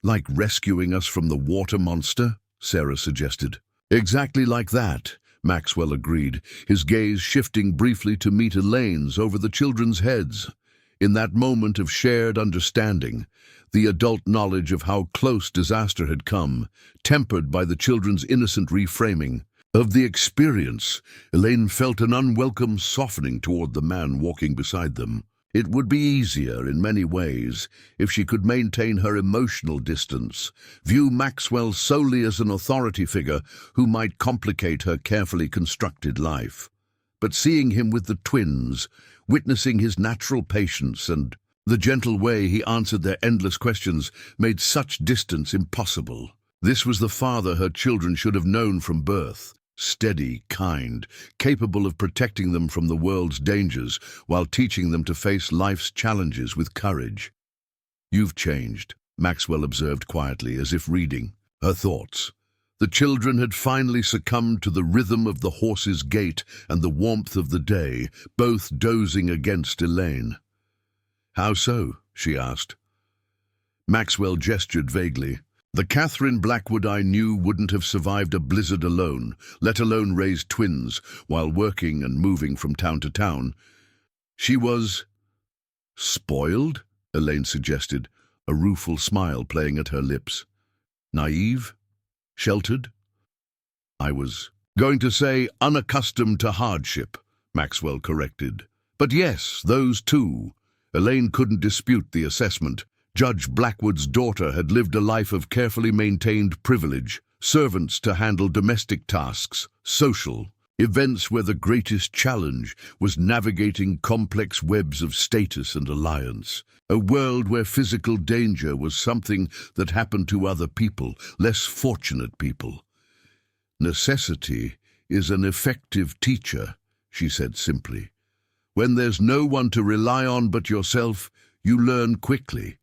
"Like rescuing us from the water monster?" Sarah suggested. "Exactly like that," Maxwell agreed, his gaze shifting briefly to meet Elaine's over the children's heads. In that moment of shared understanding, the adult knowledge of how close disaster had come, tempered by the children's innocent reframing of the experience, Elaine felt an unwelcome softening toward the man walking beside them. It would be easier in many ways if she could maintain her emotional distance, view Maxwell solely as an authority figure who might complicate her carefully constructed life. But seeing him with the twins, witnessing his natural patience and the gentle way he answered their endless questions made such distance impossible. This was the father her children should have known from birth. Steady, kind, capable of protecting them from the world's dangers while teaching them to face life's challenges with courage. "You've changed," Maxwell observed quietly, as if reading her thoughts. The children had finally succumbed to the rhythm of the horse's gait and the warmth of the day, both dozing against Elaine. "How so?" she asked. Maxwell gestured vaguely. "The Catherine Blackwood I knew wouldn't have survived a blizzard alone, let alone raise twins while working and moving from town to town. She was spoiled," Elaine suggested, a rueful smile playing at her lips. "Naive? Sheltered?" "I was going to say unaccustomed to hardship," Maxwell corrected. "But yes, those too." Elaine couldn't dispute the assessment, Judge Blackwood's daughter had lived a life of carefully maintained privilege, servants to handle domestic tasks, social events where the greatest challenge was navigating complex webs of status and alliance. A world where physical danger was something that happened to other people, less fortunate people. Necessity is an effective teacher, she said simply. When there's no one to rely on but yourself, you learn quickly.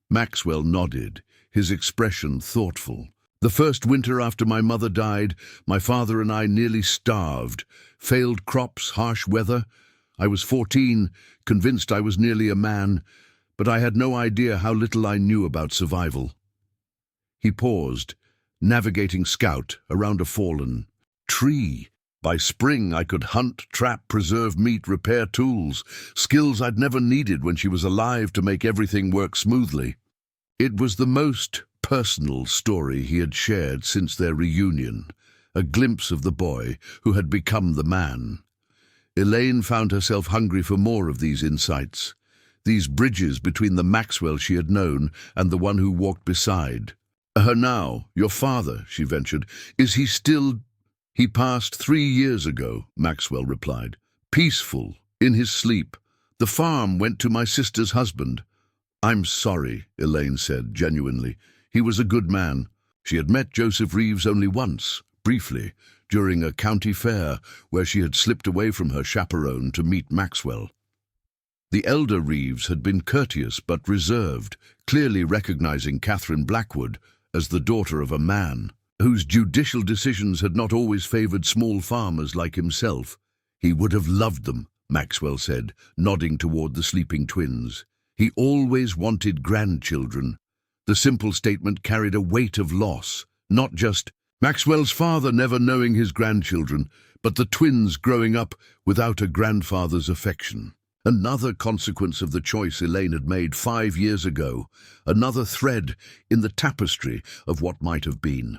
Maxwell nodded, his expression thoughtful. The first winter after my mother died, my father and I nearly starved. Failed crops, harsh weather. I was 14, convinced I was nearly a man, but I had no idea how little I knew about survival. He paused, navigating Scout around a fallen tree. By spring, I could hunt, trap, preserve meat, repair tools, skills I'd never needed when she was alive to make everything work smoothly. It was the most personal story he had shared since their reunion, a glimpse of the boy who had become the man. Elaine found herself hungry for more of these insights, these bridges between the Maxwell she had known and the one who walked beside. Her now, your father, she ventured, is he still... He passed 3 years ago, Maxwell replied. Peaceful, in his sleep. The farm went to my sister's husband. I'm sorry, Elaine said, genuinely. He was a good man. She had met Joseph Reeves only once, briefly, during a county fair where she had slipped away from her chaperone to meet Maxwell. The elder Reeves had been courteous but reserved, clearly recognizing Catherine Blackwood as the daughter of a man whose judicial decisions had not always favored small farmers like himself. He would have loved them, Maxwell said, nodding toward the sleeping twins. He always wanted grandchildren. The simple statement carried a weight of loss, not just Maxwell's father never knowing his grandchildren, but the twins growing up without a grandfather's affection. Another consequence of the choice Elaine had made 5 years ago, another thread in the tapestry of what might have been.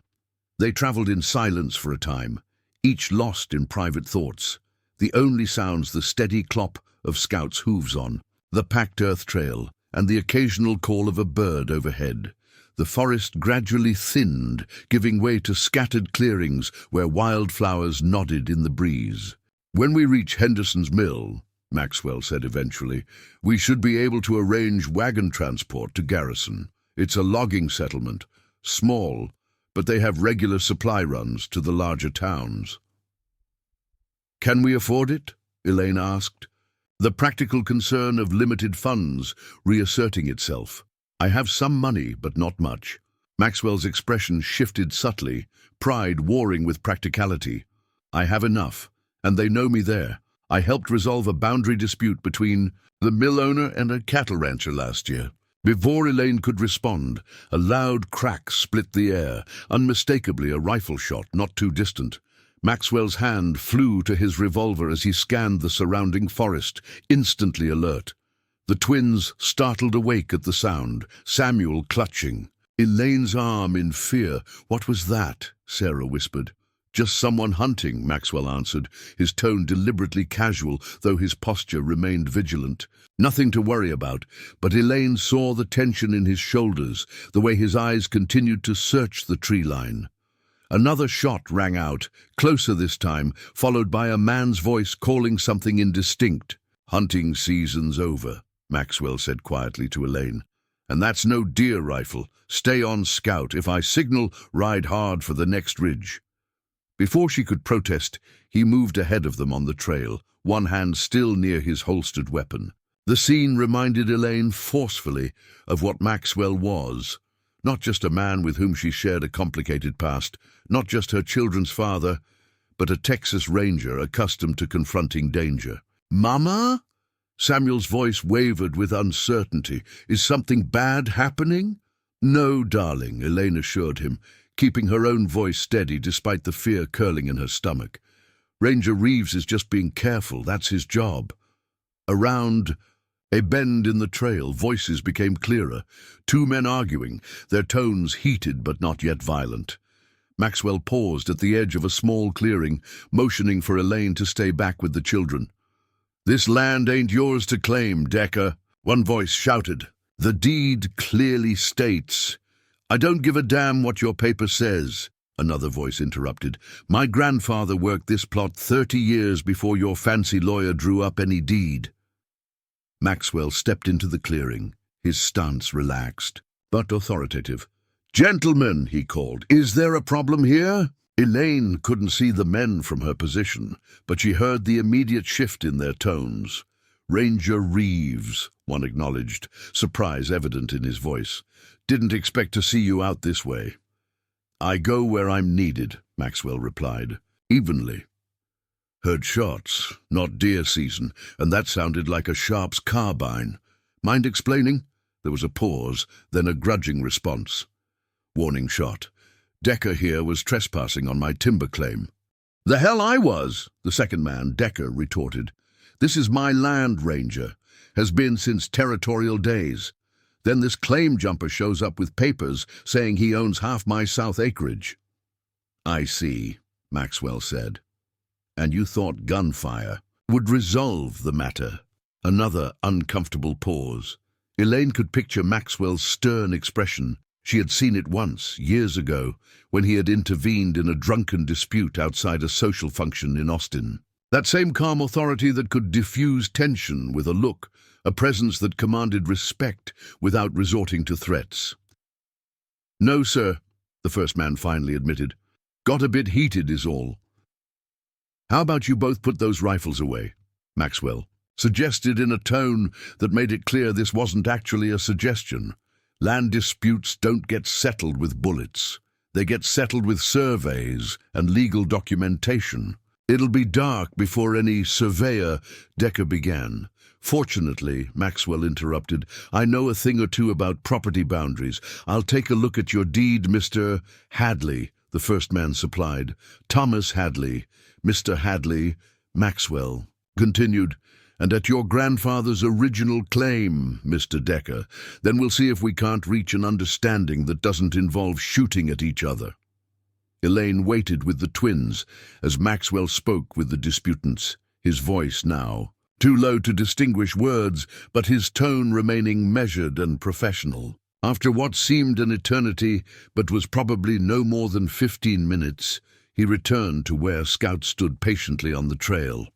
They traveled in silence for a time, each lost in private thoughts. The only sounds the steady clop of Scout's hooves on, the packed earth trail, and the occasional call of a bird overhead. The forest gradually thinned, giving way to scattered clearings where wildflowers nodded in the breeze. When we reach Henderson's Mill, Maxwell said eventually, we should be able to arrange wagon transport to Garrison. It's a logging settlement, small, but they have regular supply runs to the larger towns. Can we afford it? Elaine asked, the practical concern of limited funds reasserting itself. I have some money, but not much. Maxwell's expression shifted subtly, pride warring with practicality. I have enough, and they know me there. I helped resolve a boundary dispute between the mill owner and a cattle rancher last year. Before Elaine could respond, a loud crack split the air, unmistakably a rifle shot not too distant. Maxwell's hand flew to his revolver as he scanned the surrounding forest, instantly alert. The twins startled awake at the sound, Samuel clutching. Elaine's arm in fear. What was that? Sarah whispered. Just someone hunting, Maxwell answered, his tone deliberately casual, though his posture remained vigilant. Nothing to worry about, but Elaine saw the tension in his shoulders, the way his eyes continued to search the tree line. Another shot rang out, closer this time, followed by a man's voice calling something indistinct. Hunting season's over, Maxwell said quietly to Elaine. And that's no deer rifle. Stay on Scout. If I signal, ride hard for the next ridge. Before she could protest, he moved ahead of them on the trail, one hand still near his holstered weapon. The scene reminded Elaine forcefully of what Maxwell was. Not just a man with whom she shared a complicated past, not just her children's father, but a Texas Ranger accustomed to confronting danger. "Mama?" Samuel's voice wavered with uncertainty. "Is something bad happening?" "No, darling," Elaine assured him, keeping her own voice steady despite the fear curling in her stomach. "Ranger Reeves is just being careful. That's his job." Around a bend in the trail, voices became clearer. 2 men arguing, their tones heated but not yet violent. Maxwell paused at the edge of a small clearing, motioning for Elaine to stay back with the children. "This land ain't yours to claim, Decker," one voice shouted. The deed clearly states, "I don't give a damn what your paper says," another voice interrupted. "My grandfather worked this plot 30 years before your fancy lawyer drew up any deed." Maxwell stepped into the clearing, his stance relaxed, but authoritative. "Gentlemen," he called, "is there a problem here?" Elaine couldn't see the men from her position, but she heard the immediate shift in their tones. "Ranger Reeves," one acknowledged, surprise evident in his voice. "Didn't expect to see you out this way." "I go where I'm needed," Maxwell replied, evenly. "Heard shots, not deer season, and that sounded like a Sharp's carbine. Mind explaining?" There was a pause, then a grudging response. "Warning shot. Decker here was trespassing on my timber claim." "The hell I was," the second man, Decker, retorted. "This is my land, Ranger. Has been since territorial days. Then this claim jumper shows up with papers saying he owns half my south acreage." "I see," Maxwell said. "And you thought gunfire would resolve the matter?" Another uncomfortable pause. Elaine could picture Maxwell's stern expression. She had seen it once, years ago, when he had intervened in a drunken dispute outside a social function in Austin. That same calm authority that could diffuse tension with a look, a presence that commanded respect without resorting to threats. "No, sir," the first man finally admitted. "Got a bit heated is all." "How about you both put those rifles away?" Maxwell suggested in a tone that made it clear this wasn't actually a suggestion. Land disputes don't get settled with bullets. They get settled with surveys and legal documentation. "It'll be dark before any surveyor," Decker began. "Fortunately," Maxwell interrupted, "I know a thing or two about property boundaries. I'll take a look at your deed, Mr. Hadley," the first man supplied. "Thomas Hadley, Mr. Hadley," Maxwell continued, "and at your grandfather's original claim, Mr. Decker. Then we'll see if we can't reach an understanding that doesn't involve shooting at each other." Elaine waited with the twins as Maxwell spoke with the disputants, his voice now too low to distinguish words, but his tone remaining measured and professional. After what seemed an eternity, but was probably no more than 15 minutes, he returned to where Scout stood patiently on the trail.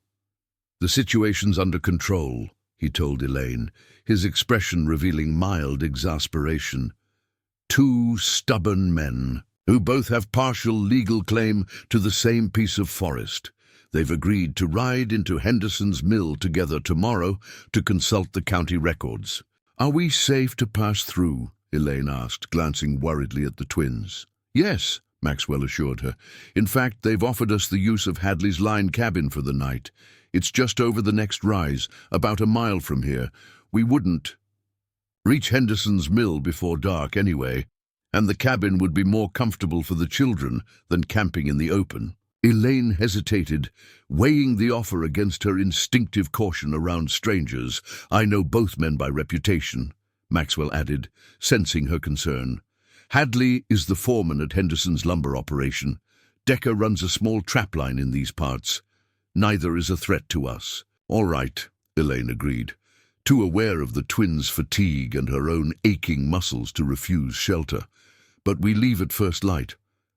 "The situation's under control," he told Elaine, his expression revealing mild exasperation. "Two stubborn men, who both have partial legal claim to the same piece of forest. They've agreed to ride into Henderson's mill together tomorrow to consult the county records." "Are we safe to pass through?" Elaine asked, glancing worriedly at the twins. "Yes," Maxwell assured her. "In fact, they've offered us the use of Hadley's line cabin for the night. It's just over the next rise, about a mile from here. We wouldn't reach Henderson's mill before dark anyway, and the cabin would be more comfortable for the children than camping in the open." Elaine hesitated, weighing the offer against her instinctive caution around strangers. "I know both men by reputation," Maxwell added, sensing her concern. "Hadley is the foreman at Henderson's lumber operation. Decker runs a small trapline in these parts. Neither is a threat to us." "All right," Elaine agreed, too aware of the twins' fatigue and her own aching muscles to refuse shelter. "But we leave at first light."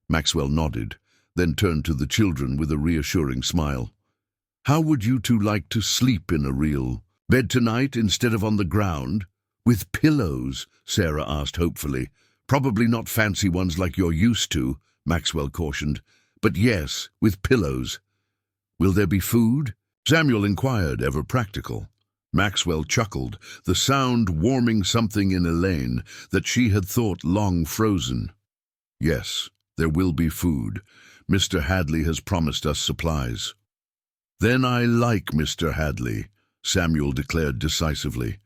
Maxwell nodded, then turned to the children with a reassuring smile. "How would you two like to sleep in a real bed tonight instead of on the ground?" "With pillows?" Sarah asked hopefully. "Probably not fancy ones like you're used to," Maxwell cautioned. "But yes, with pillows." "Will there be food?" Samuel inquired, ever practical. Maxwell chuckled, the sound warming something in Elaine that she had thought long frozen. "Yes, there will be food. Mr. Hadley has promised us supplies." "Then I like Mr. Hadley," Samuel declared decisively.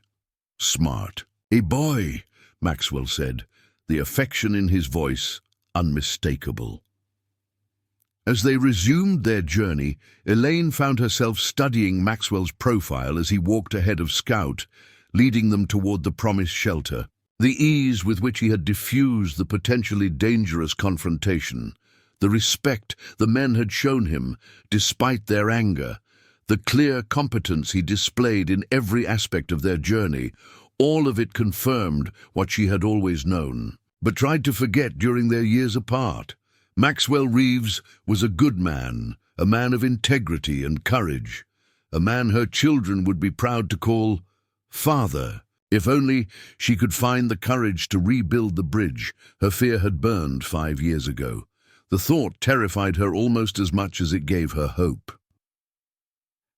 "Smart." "A boy," Maxwell said, the affection in his voice unmistakable. As they resumed their journey, Elaine found herself studying Maxwell's profile as he walked ahead of Scout, leading them toward the promised shelter. The ease with which he had diffused the potentially dangerous confrontation, the respect the men had shown him despite their anger, the clear competence he displayed in every aspect of their journey, All of it confirmed what she had always known, but tried to forget during their years apart. Maxwell Reeves was a good man, a man of integrity and courage, a man her children would be proud to call father. If only she could find the courage to rebuild the bridge her fear had burned 5 years ago. The thought terrified her almost as much as it gave her hope.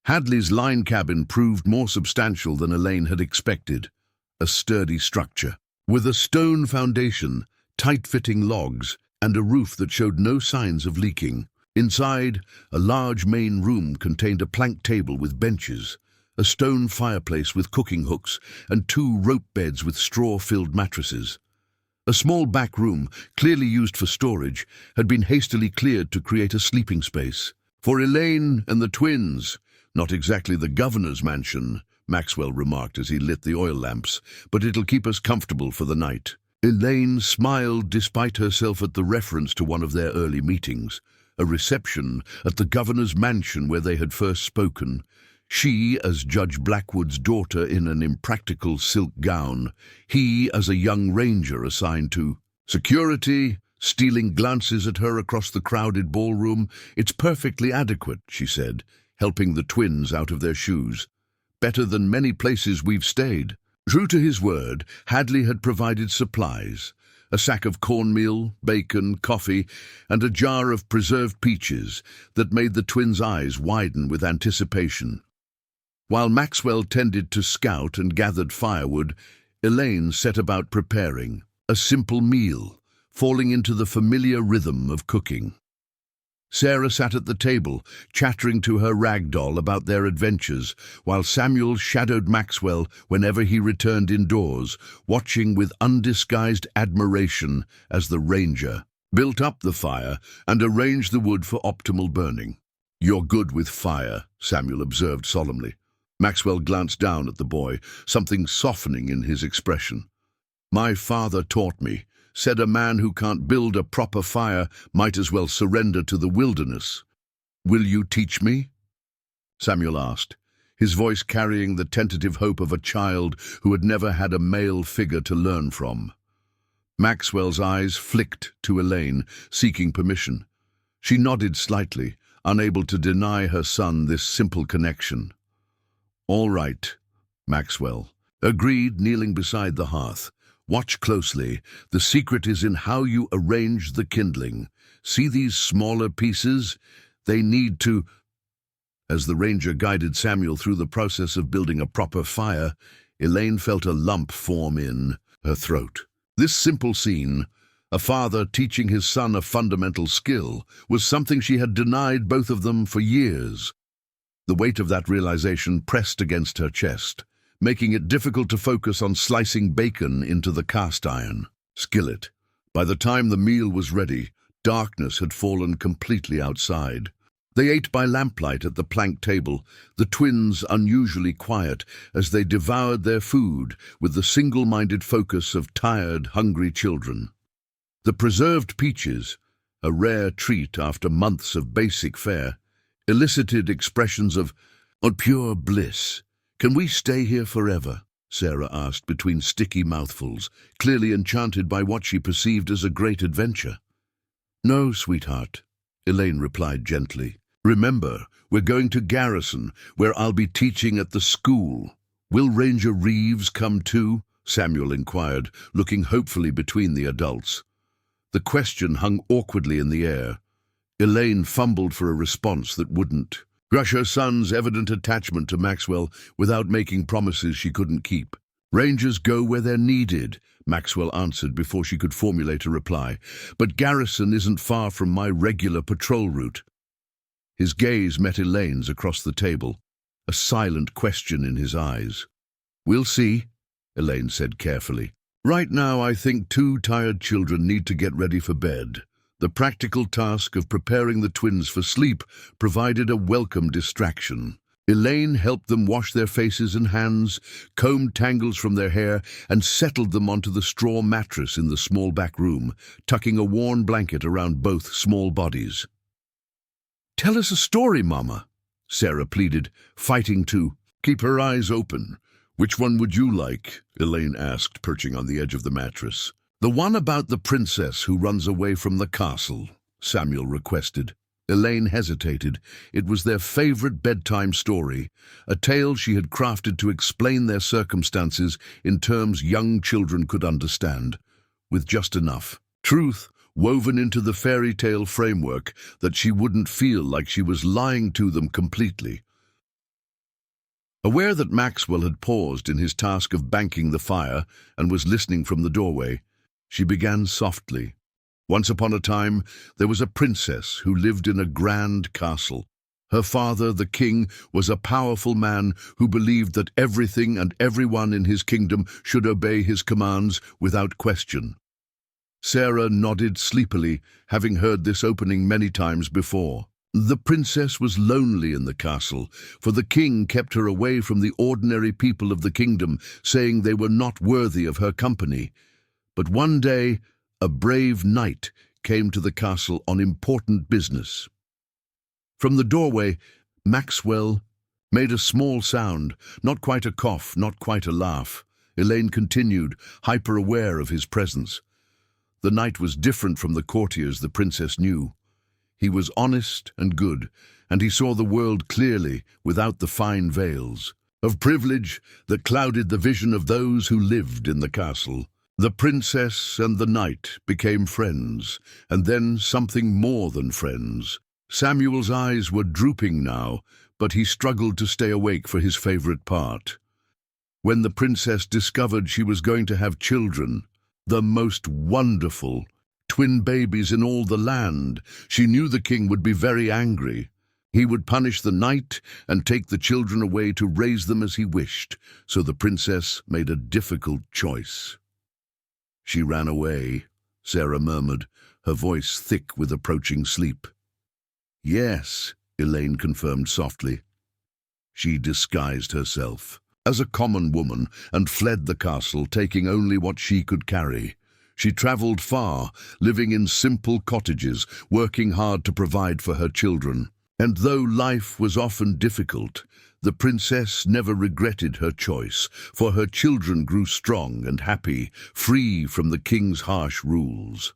Hadley's line cabin proved more substantial than Elaine had expected. A sturdy structure, with a stone foundation, tight-fitting logs, and a roof that showed no signs of leaking. Inside, a large main room contained a plank table with benches, a stone fireplace with cooking hooks, and 2 rope beds with straw-filled mattresses. A small back room, clearly used for storage, had been hastily cleared to create a sleeping space. For Elaine and the twins, not exactly the governor's mansion, Maxwell remarked as he lit the oil lamps, but it'll keep us comfortable for the night. Elaine smiled despite herself at the reference to one of their early meetings, a reception at the governor's mansion where they had first spoken. She as Judge Blackwood's daughter in an impractical silk gown, he as a young ranger assigned to security, stealing glances at her across the crowded ballroom. "It's perfectly adequate," she said, helping the twins out of their shoes. "Better than many places we've stayed." True to his word, Hadley had provided supplies, a sack of cornmeal, bacon, coffee, and a jar of preserved peaches that made the twins' eyes widen with anticipation. While Maxwell tended to scout and gathered firewood, Elaine set about preparing a simple meal, falling into the familiar rhythm of cooking. Sarah sat at the table, chattering to her rag doll about their adventures, while Samuel shadowed Maxwell whenever he returned indoors, watching with undisguised admiration as the ranger built up the fire and arranged the wood for optimal burning. "You're good with fire," Samuel observed solemnly. Maxwell glanced down at the boy, something softening in his expression. "My father taught me. Said a man who can't build a proper fire might as well surrender to the wilderness." "Will you teach me?" Samuel asked, his voice carrying the tentative hope of a child who had never had a male figure to learn from. Maxwell's eyes flicked to Elaine, seeking permission. She nodded slightly, unable to deny her son this simple connection. "All right," Maxwell agreed, kneeling beside the hearth. "Watch closely. The secret is in how you arrange the kindling. See these smaller pieces? They need to—" As the ranger guided Samuel through the process of building a proper fire, Elaine felt a lump form in her throat. This simple scene, a father teaching his son a fundamental skill, was something she had denied both of them for years. The weight of that realization pressed against her chest, making it difficult to focus on slicing bacon into the cast iron skillet. By the time the meal was ready, darkness had fallen completely outside. They ate by lamplight at the plank table, the twins unusually quiet as they devoured their food with the single-minded focus of tired, hungry children. The preserved peaches, a rare treat after months of basic fare, elicited expressions of pure bliss. "Can we stay here forever?" Sarah asked between sticky mouthfuls, clearly enchanted by what she perceived as a great adventure. "No, sweetheart," Elaine replied gently. "Remember, we're going to Garrison, where I'll be teaching at the school." "Will Ranger Reeves come too?" Samuel inquired, looking hopefully between the adults. The question hung awkwardly in the air. Elaine fumbled for a response that wouldn't crush her son's evident attachment to Maxwell without making promises she couldn't keep. "Rangers go where they're needed," Maxwell answered before she could formulate a reply. "But Garrison isn't far from my regular patrol route." His gaze met Elaine's across the table, a silent question in his eyes. "We'll see," Elaine said carefully. "Right now I think 2 tired children need to get ready for bed." The practical task of preparing the twins for sleep provided a welcome distraction. Elaine helped them wash their faces and hands, combed tangles from their hair, and settled them onto the straw mattress in the small back room, tucking a worn blanket around both small bodies. "Tell us a story, Mama," Sarah pleaded, fighting to keep her eyes open. "Which one would you like?" Elaine asked, perching on the edge of the mattress. "The one about the princess who runs away from the castle," Samuel requested. Elaine hesitated. It was their favorite bedtime story, a tale she had crafted to explain their circumstances in terms young children could understand, with just enough truth woven into the fairy tale framework that she wouldn't feel like she was lying to them completely. Aware that Maxwell had paused in his task of banking the fire and was listening from the doorway, she began softly. Once upon a time, there was a princess who lived in a grand castle. Her father, the king, was a powerful man who believed that everything and everyone in his kingdom should obey his commands without question. Sarah nodded sleepily, having heard this opening many times before. The princess was lonely in the castle, for the king kept her away from the ordinary people of the kingdom, saying they were not worthy of her company. But one day, a brave knight came to the castle on important business. From the doorway, Maxwell made a small sound, not quite a cough, not quite a laugh. Elaine continued, hyper-aware of his presence. The knight was different from the courtiers the princess knew. He was honest and good, and he saw the world clearly without the fine veils of privilege that clouded the vision of those who lived in the castle. The princess and the knight became friends, and then something more than friends. Samuel's eyes were drooping now, but he struggled to stay awake for his favorite part. When the princess discovered she was going to have children, the most wonderful twin babies in all the land, she knew the king would be very angry. He would punish the knight and take the children away to raise them as he wished, so the princess made a difficult choice. "She ran away," Sarah murmured, her voice thick with approaching sleep. "Yes," Elaine confirmed softly. "She disguised herself as a common woman and fled the castle, taking only what she could carry. She traveled far, living in simple cottages, working hard to provide for her children. And though life was often difficult, the princess never regretted her choice, for her children grew strong and happy, free from the king's harsh rules.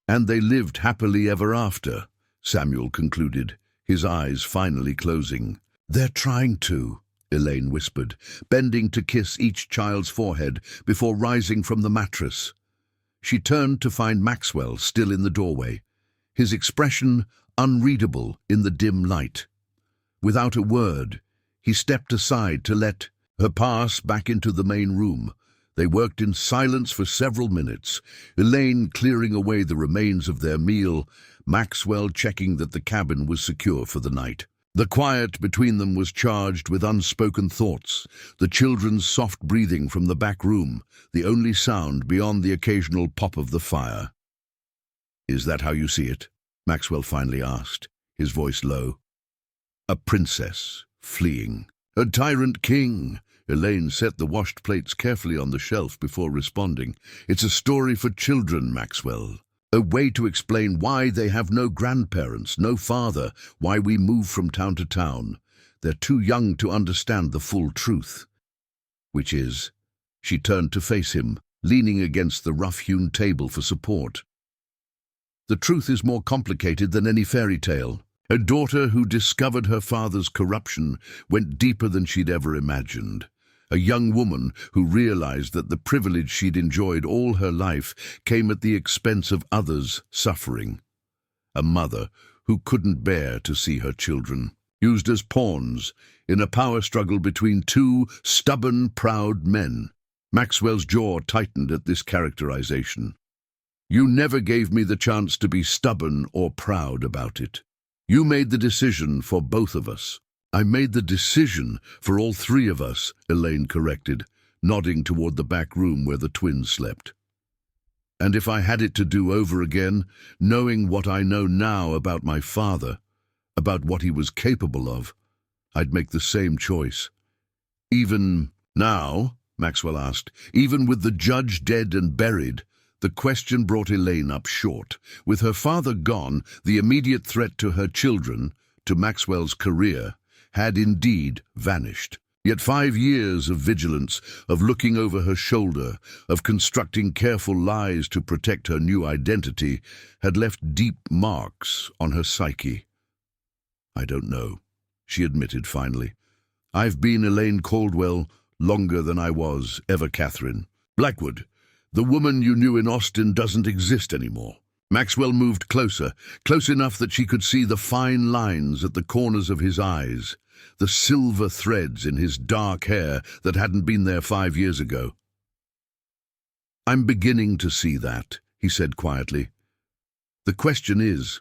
And they lived happily ever after," Samuel concluded, his eyes finally closing. "They're trying to," Elaine whispered, bending to kiss each child's forehead before rising from the mattress. She turned to find Maxwell still in the doorway, his expression unreadable in the dim light. Without a word, he stepped aside to let her pass back into the main room. They worked in silence for several minutes, Elaine clearing away the remains of their meal, Maxwell checking that the cabin was secure for the night. The quiet between them was charged with unspoken thoughts, the children's soft breathing from the back room, the only sound beyond the occasional pop of the fire. "Is that how you see it?" Maxwell finally asked, his voice low. "A princess fleeing. A tyrant king." Elaine set the washed plates carefully on the shelf before responding. "It's a story for children, Maxwell. A way to explain why they have no grandparents, no father, why we move from town to town. They're too young to understand the full truth." "Which is?" She turned to face him, leaning against the rough-hewn table for support. "The truth is more complicated than any fairy tale. A daughter who discovered her father's corruption went deeper than she'd ever imagined. A young woman who realized that the privilege she'd enjoyed all her life came at the expense of others' suffering. A mother who couldn't bear to see her children used as pawns in a power struggle between two stubborn, proud men." Maxwell's jaw tightened at this characterization. "You never gave me the chance to be stubborn or proud about it. You made the decision for both of us." "I made the decision for all three of us," Elaine corrected, nodding toward the back room where the twins slept. "And if I had it to do over again, knowing what I know now about my father, about what he was capable of, I'd make the same choice." "Even now?" Maxwell asked. "Even with the judge dead and buried?" The question brought Elaine up short. With her father gone, the immediate threat to her children, to Maxwell's career, had indeed vanished. Yet 5 years of vigilance, of looking over her shoulder, of constructing careful lies to protect her new identity, had left deep marks on her psyche. "I don't know," she admitted finally. "I've been Elaine Caldwell longer than I was ever Catherine. Blackwood, the woman you knew in Austin doesn't exist anymore." Maxwell moved closer, close enough that she could see the fine lines at the corners of his eyes, the silver threads in his dark hair that hadn't been there 5 years ago. "I'm beginning to see that," he said quietly. "The question is,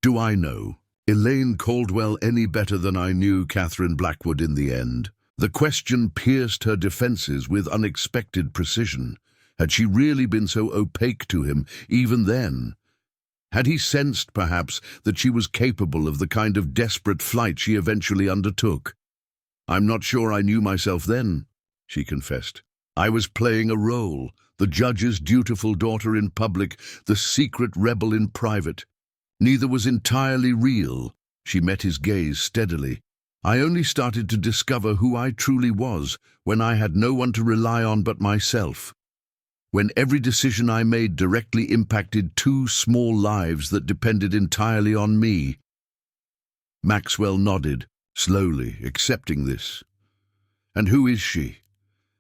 do I know Elaine Caldwell any better than I knew Catherine Blackwood in the end?" The question pierced her defenses with unexpected precision. Had she really been so opaque to him even then? Had he sensed, perhaps, that she was capable of the kind of desperate flight she eventually undertook? "I'm not sure I knew myself then," she confessed. "I was playing a role, the judge's dutiful daughter in public, the secret rebel in private. Neither was entirely real." She met his gaze steadily. "I only started to discover who I truly was when I had no one to rely on but myself. When every decision I made directly impacted 2 small lives that depended entirely on me." Maxwell nodded, slowly, accepting this. "And who is she?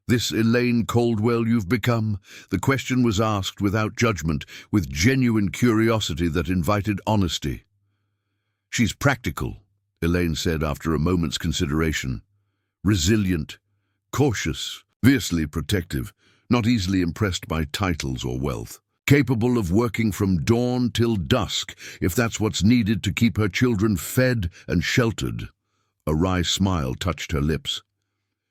This Elaine Caldwell you've become?" The question was asked without judgment, with genuine curiosity that invited honesty. "She's practical," Elaine said after a moment's consideration. "Resilient, cautious, fiercely protective, not easily impressed by titles or wealth. Capable of working from dawn till dusk, if that's what's needed to keep her children fed and sheltered." A wry smile touched her lips.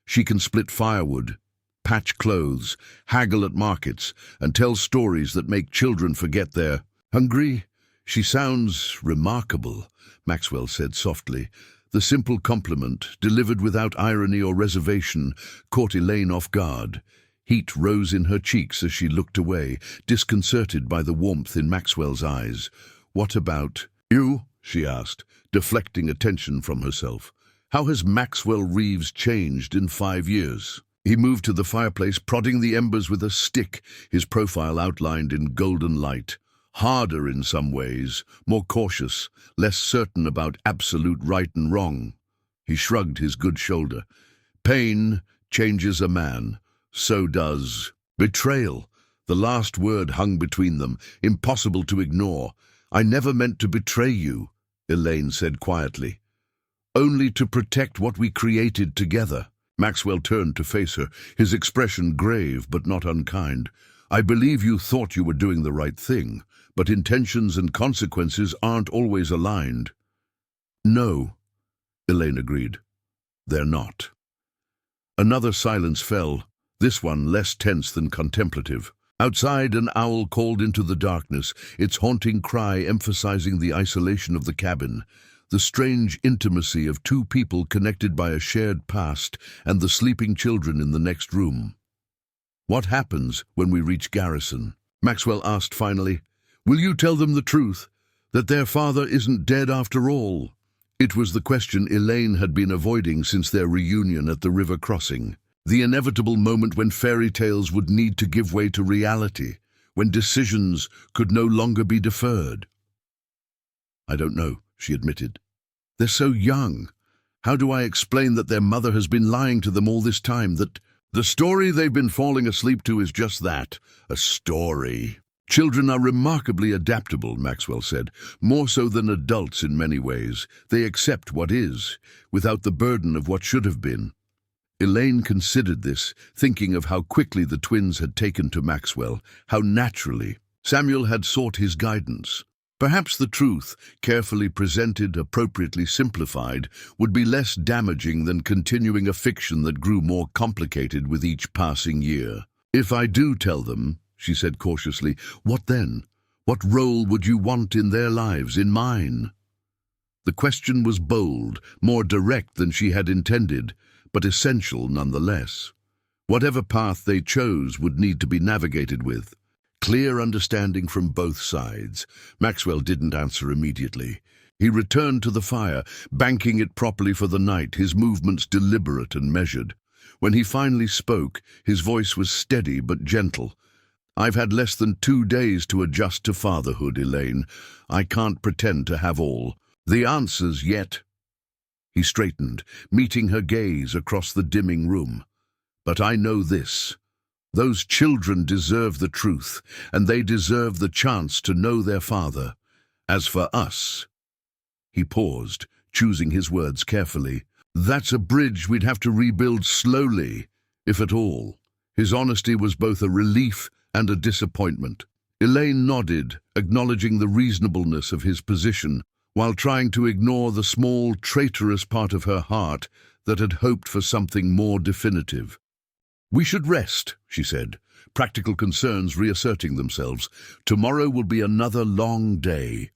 "She can split firewood, patch clothes, haggle at markets, and tell stories that make children forget they're hungry." "She sounds remarkable," Maxwell said softly. The simple compliment, delivered without irony or reservation, caught Elaine off guard. Heat rose in her cheeks as she looked away, disconcerted by the warmth in Maxwell's eyes. "What about you?" she asked, deflecting attention from herself. "How has Maxwell Reeves changed in 5 years?" He moved to the fireplace, prodding the embers with a stick, his profile outlined in golden light. Harder in some ways, more cautious, less certain about absolute right and wrong. He shrugged his good shoulder. "Pain changes a man. So does betrayal." The last word hung between them, impossible to ignore. "I never meant to betray you," Elaine said quietly. "Only to protect what we created together." Maxwell turned to face her, his expression grave but not unkind. "I believe you thought you were doing the right thing, but intentions and consequences aren't always aligned." "No," Elaine agreed. "They're not." Another silence fell, this one less tense than contemplative. Outside, an owl called into the darkness, its haunting cry emphasizing the isolation of the cabin, the strange intimacy of 2 people connected by a shared past and the sleeping children in the next room. "What happens when we reach Garrison?" Maxwell asked finally. "Will you tell them the truth, that their father isn't dead after all?" It was the question Elaine had been avoiding since their reunion at the river crossing. The inevitable moment when fairy tales would need to give way to reality, when decisions could no longer be deferred. "I don't know," she admitted. "They're so young. How do I explain that their mother has been lying to them all this time, that the story they've been falling asleep to is just that, a story?" "Children are remarkably adaptable," Maxwell said, "more so than adults in many ways. They accept what is, without the burden of what should have been." Elaine considered this, thinking of how quickly the twins had taken to Maxwell, how naturally Samuel had sought his guidance. Perhaps the truth, carefully presented, appropriately simplified, would be less damaging than continuing a fiction that grew more complicated with each passing year. "If I do tell them," she said cautiously, "what then? What role would you want in their lives, in mine?" The question was bold, more direct than she had intended, but essential nonetheless. Whatever path they chose would need to be navigated with clear understanding from both sides. Maxwell didn't answer immediately. He returned to the fire, banking it properly for the night, his movements deliberate and measured. When he finally spoke, his voice was steady but gentle. "I've had less than 2 days to adjust to fatherhood, Elaine. I can't pretend to have all the answers yet." He straightened, meeting her gaze across the dimming room. "But I know this. Those children deserve the truth, and they deserve the chance to know their father. As for us—" He paused, choosing his words carefully. "That's a bridge we'd have to rebuild slowly, if at all." His honesty was both a relief and a disappointment. Elaine nodded, acknowledging the reasonableness of his position, while trying to ignore the small, traitorous part of her heart that had hoped for something more definitive. "We should rest," she said, practical concerns reasserting themselves. "Tomorrow will be another long day."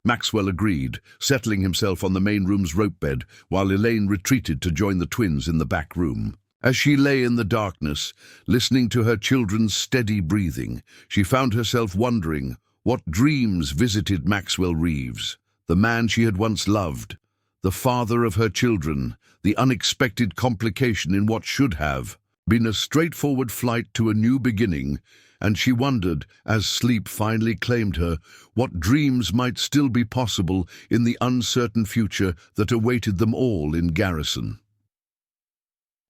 Maxwell agreed, settling himself on the main room's rope bed, while Elaine retreated to join the twins in the back room. As she lay in the darkness, listening to her children's steady breathing, she found herself wondering what dreams visited Maxwell Reeves, the man she had once loved, the father of her children, the unexpected complication in what should have been a straightforward flight to a new beginning, and she wondered, as sleep finally claimed her, what dreams might still be possible in the uncertain future that awaited them all in Garrison.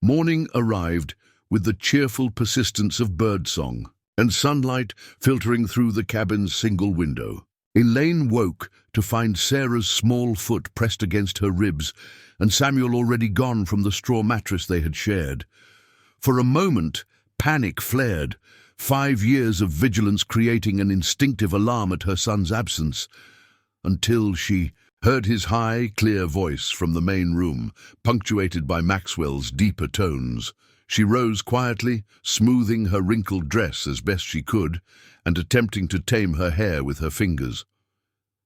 Morning arrived with the cheerful persistence of birdsong and sunlight filtering through the cabin's single window. Elaine woke to find Sarah's small foot pressed against her ribs and Samuel already gone from the straw mattress they had shared. For a moment, panic flared, 5 years of vigilance creating an instinctive alarm at her son's absence, until she heard his high, clear voice from the main room, punctuated by Maxwell's deeper tones. She rose quietly, smoothing her wrinkled dress as best she could, and attempting to tame her hair with her fingers.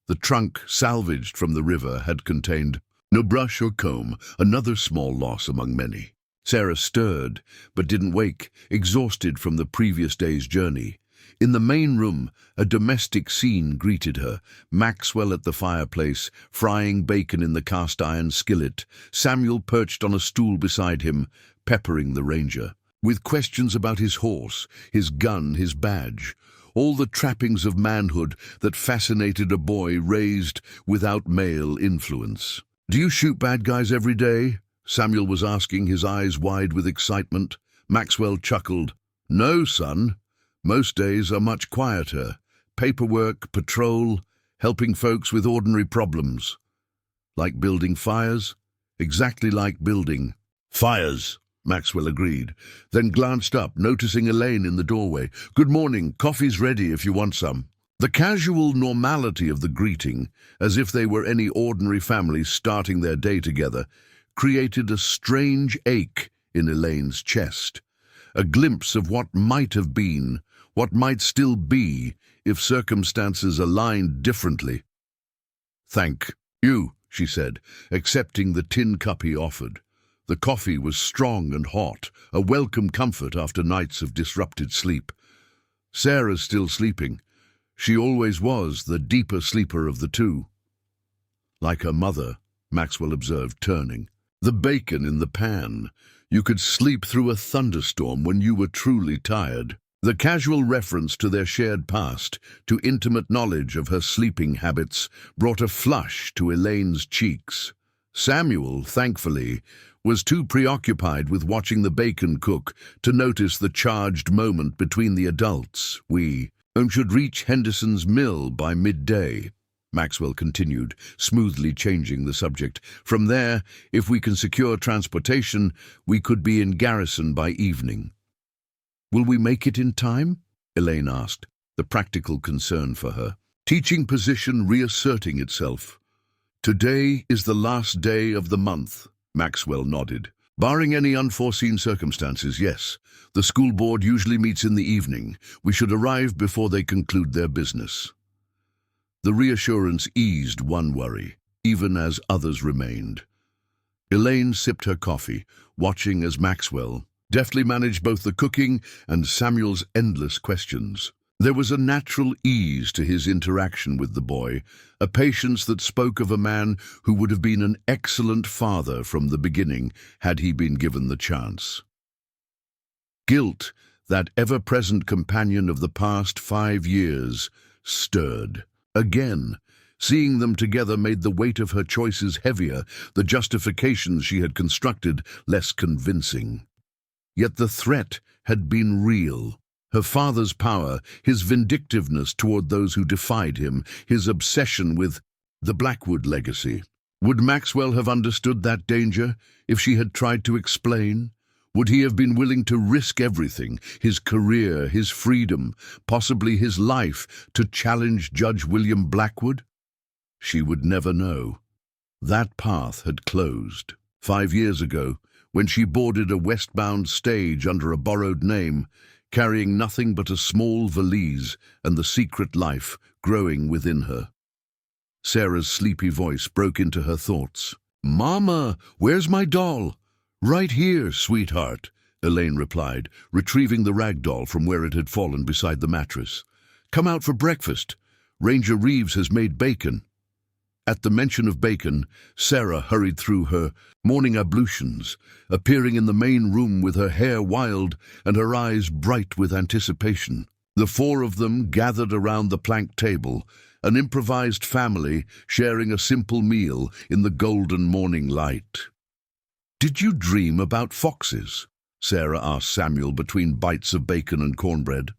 The trunk, salvaged from the river, had contained no brush or comb, another small loss among many. Sarah stirred, but didn't wake, exhausted from the previous day's journey. In the main room, a domestic scene greeted her. Maxwell at the fireplace, frying bacon in the cast-iron skillet, Samuel perched on a stool beside him, peppering the ranger with questions about his horse, his gun, his badge, all the trappings of manhood that fascinated a boy raised without male influence. "Do you shoot bad guys every day?" Samuel was asking, his eyes wide with excitement. Maxwell chuckled. "No, son. Most days are much quieter. Paperwork, patrol, helping folks with ordinary problems." "Like building fires?" "Exactly like building fires," Maxwell agreed, then glanced up, noticing Elaine in the doorway. "Good morning. Coffee's ready if you want some." The casual normality of the greeting, as if they were any ordinary family starting their day together, created a strange ache in Elaine's chest, a glimpse of what might have been, what might still be, if circumstances aligned differently. "Thank you," she said, accepting the tin cup he offered. The coffee was strong and hot, a welcome comfort after nights of disrupted sleep. Sarah's still sleeping. She always was the deeper sleeper of the two. "Like her mother," Maxwell observed, turning. "The bacon in the pan. You could sleep through a thunderstorm when you were truly tired." The casual reference to their shared past, to intimate knowledge of her sleeping habits, brought a flush to Elaine's cheeks. Samuel, thankfully, was too preoccupied with watching the bacon cook to notice the charged moment between the adults. "We should reach Henderson's Mill by midday," Maxwell continued, smoothly changing the subject. "From there, if we can secure transportation, we could be in Garrison by evening." "Will we make it in time?" Elaine asked, the practical concern for her. Teaching position reasserting itself. "Today is the last day of the month," Maxwell nodded. "Barring any unforeseen circumstances, yes. The school board usually meets in the evening. We should arrive before they conclude their business." The reassurance eased one worry, even as others remained. Elaine sipped her coffee, watching as Maxwell deftly managed both the cooking and Samuel's endless questions. There was a natural ease to his interaction with the boy, a patience that spoke of a man who would have been an excellent father from the beginning had he been given the chance. Guilt, that ever-present companion of the past 5 years, stirred. Again, seeing them together made the weight of her choices heavier, the justifications she had constructed less convincing. Yet the threat had been real. Her father's power, his vindictiveness toward those who defied him, his obsession with the Blackwood legacy. Would Maxwell have understood that danger if she had tried to explain? Would he have been willing to risk everything, his career, his freedom, possibly his life, to challenge Judge William Blackwood? She would never know. That path had closed. 5 years ago, when she boarded a westbound stage under a borrowed name, carrying nothing but a small valise and the secret life growing within her. Sarah's sleepy voice broke into her thoughts. "Mama, where's my doll?" "Right here, sweetheart," Elaine replied, retrieving the rag doll from where it had fallen beside the mattress. "Come out for breakfast. Ranger Reeves has made bacon." At the mention of bacon, Sarah hurried through her morning ablutions, appearing in the main room with her hair wild and her eyes bright with anticipation. The 4 of them gathered around the plank table, an improvised family sharing a simple meal in the golden morning light. "Did you dream about foxes?" Sarah asked Samuel between bites of bacon and cornbread.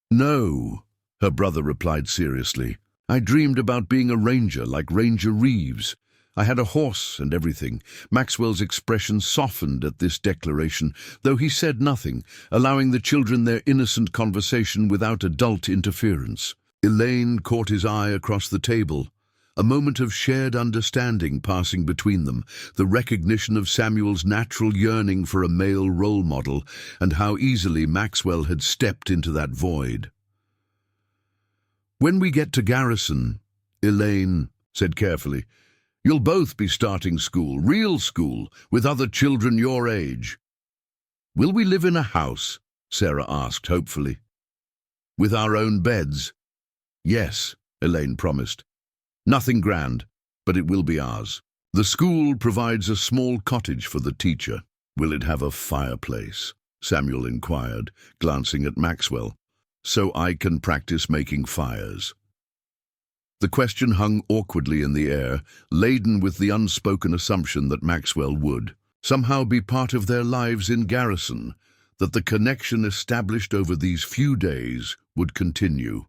"No," her brother replied seriously. "I dreamed about being a ranger like Ranger Reeves. I had a horse and everything." Maxwell's expression softened at this declaration, though he said nothing, allowing the children their innocent conversation without adult interference. Elaine caught his eye across the table, a moment of shared understanding passing between them, the recognition of Samuel's natural yearning for a male role model and how easily Maxwell had stepped into that void. "When we get to Garrison," Elaine said carefully, "you'll both be starting school, real school, with other children your age." "Will we live in a house?" Sarah asked hopefully. "With our own beds?" "Yes," Elaine promised. "Nothing grand, but it will be ours. The school provides a small cottage for the teacher." "Will it have a fireplace?" Samuel inquired, glancing at Maxwell. "So I can practice making fires." The question hung awkwardly in the air, laden with the unspoken assumption that Maxwell would somehow be part of their lives in Garrison, that the connection established over these few days would continue.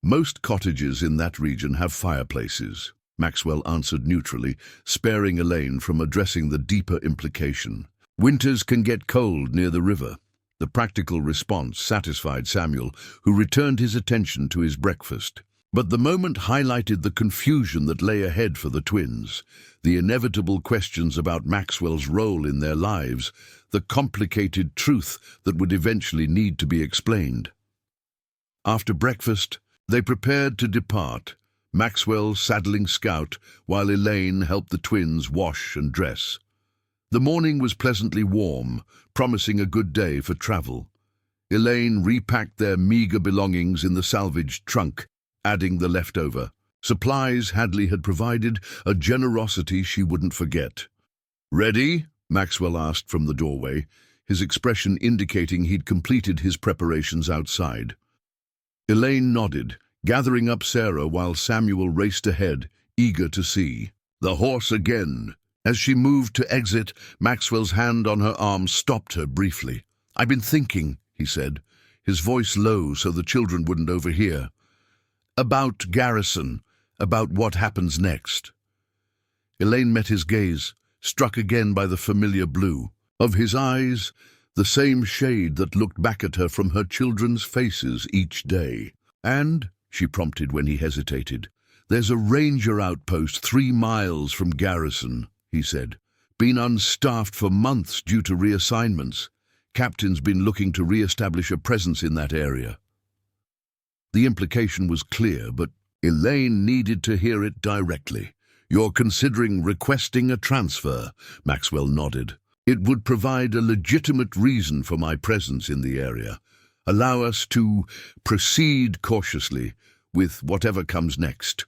"Most cottages in that region have fireplaces," Maxwell answered neutrally, sparing Elaine from addressing the deeper implication. "Winters can get cold near the river." The practical response satisfied Samuel, who returned his attention to his breakfast. But the moment highlighted the confusion that lay ahead for the twins, the inevitable questions about Maxwell's role in their lives, the complicated truth that would eventually need to be explained. After breakfast, they prepared to depart, Maxwell saddling Scout while Elaine helped the twins wash and dress. The morning was pleasantly warm, promising a good day for travel. Elaine repacked their meager belongings in the salvaged trunk, adding the leftover supplies Hadley had provided, a generosity she wouldn't forget. "Ready?" Maxwell asked from the doorway, his expression indicating he'd completed his preparations outside. Elaine nodded, gathering up Sarah while Samuel raced ahead, eager to see. "The horse again." As she moved to exit, Maxwell's hand on her arm stopped her briefly. "I've been thinking," he said, his voice low so the children wouldn't overhear. "About Garrison, about what happens next." Elaine met his gaze, struck again by the familiar blue of his eyes, the same shade that looked back at her from her children's faces each day. "And," she prompted when he hesitated, "there's a ranger outpost 3 miles from Garrison," he said. "Been unstaffed for months due to reassignments. Captain's been looking to re-establish a presence in that area." The implication was clear, but Elaine needed to hear it directly. "You're considering requesting a transfer?" Maxwell nodded. "It would provide a legitimate reason for my presence in the area. Allow us to proceed cautiously with whatever comes next."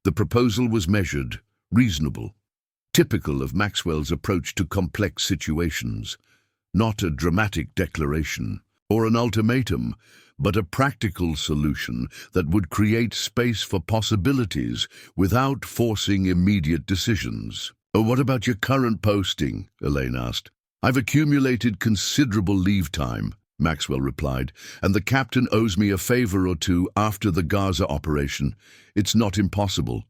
The proposal was measured, reasonable, typical of Maxwell's approach to complex situations. Not a dramatic declaration or an ultimatum, but a practical solution that would create space for possibilities without forcing immediate decisions. "Oh, what about your current posting?" Elaine asked. "I've accumulated considerable leave time," Maxwell replied, "and the captain owes me a favor or two after the Gaza operation. It's not impossible."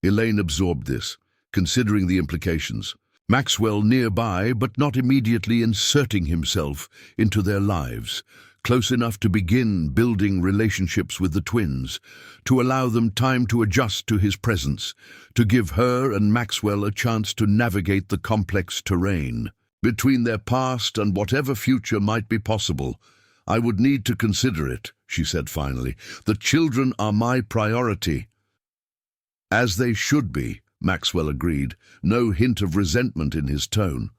Elaine absorbed this, considering the implications. Maxwell nearby, but not immediately inserting himself into their lives, close enough to begin building relationships with the twins, to allow them time to adjust to his presence, to give her and Maxwell a chance to navigate the complex terrain. "Between their past and whatever future might be possible, I would need to consider it," she said finally. "The children are my priority." "As they should be," Maxwell agreed, no hint of resentment in his tone.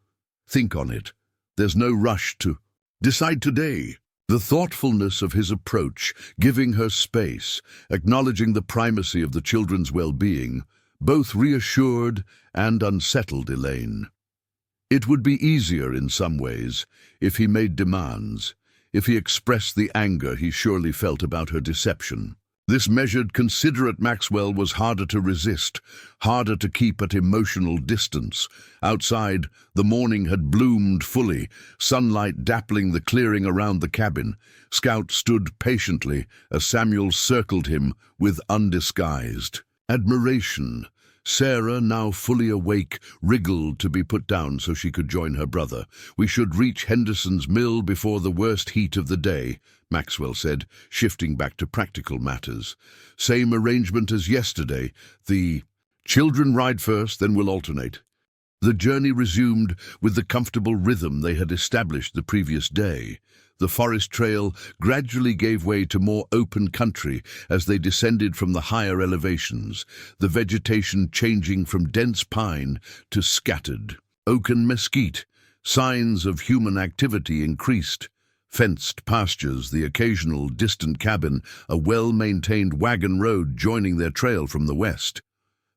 "Think on it. There's no rush to decide today." The thoughtfulness of his approach, giving her space, acknowledging the primacy of the children's well-being, both reassured and unsettled Elaine. It would be easier in some ways if he made demands, if he expressed the anger he surely felt about her deception. This measured, considerate Maxwell was harder to resist, harder to keep at emotional distance. Outside, the morning had bloomed fully, sunlight dappling the clearing around the cabin. Scout stood patiently as Samuel circled him with undisguised admiration. Sarah, now fully awake, wriggled to be put down so she could join her brother. "We should reach Henderson's mill before the worst heat of the day," Maxwell said, shifting back to practical matters. "Same arrangement as yesterday. The children ride first, then we'll alternate." The journey resumed with the comfortable rhythm they had established the previous day. The forest trail gradually gave way to more open country as they descended from the higher elevations, the vegetation changing from dense pine to scattered oak and mesquite. Signs of human activity increased. Fenced pastures, the occasional distant cabin, a well-maintained wagon road joining their trail from the west.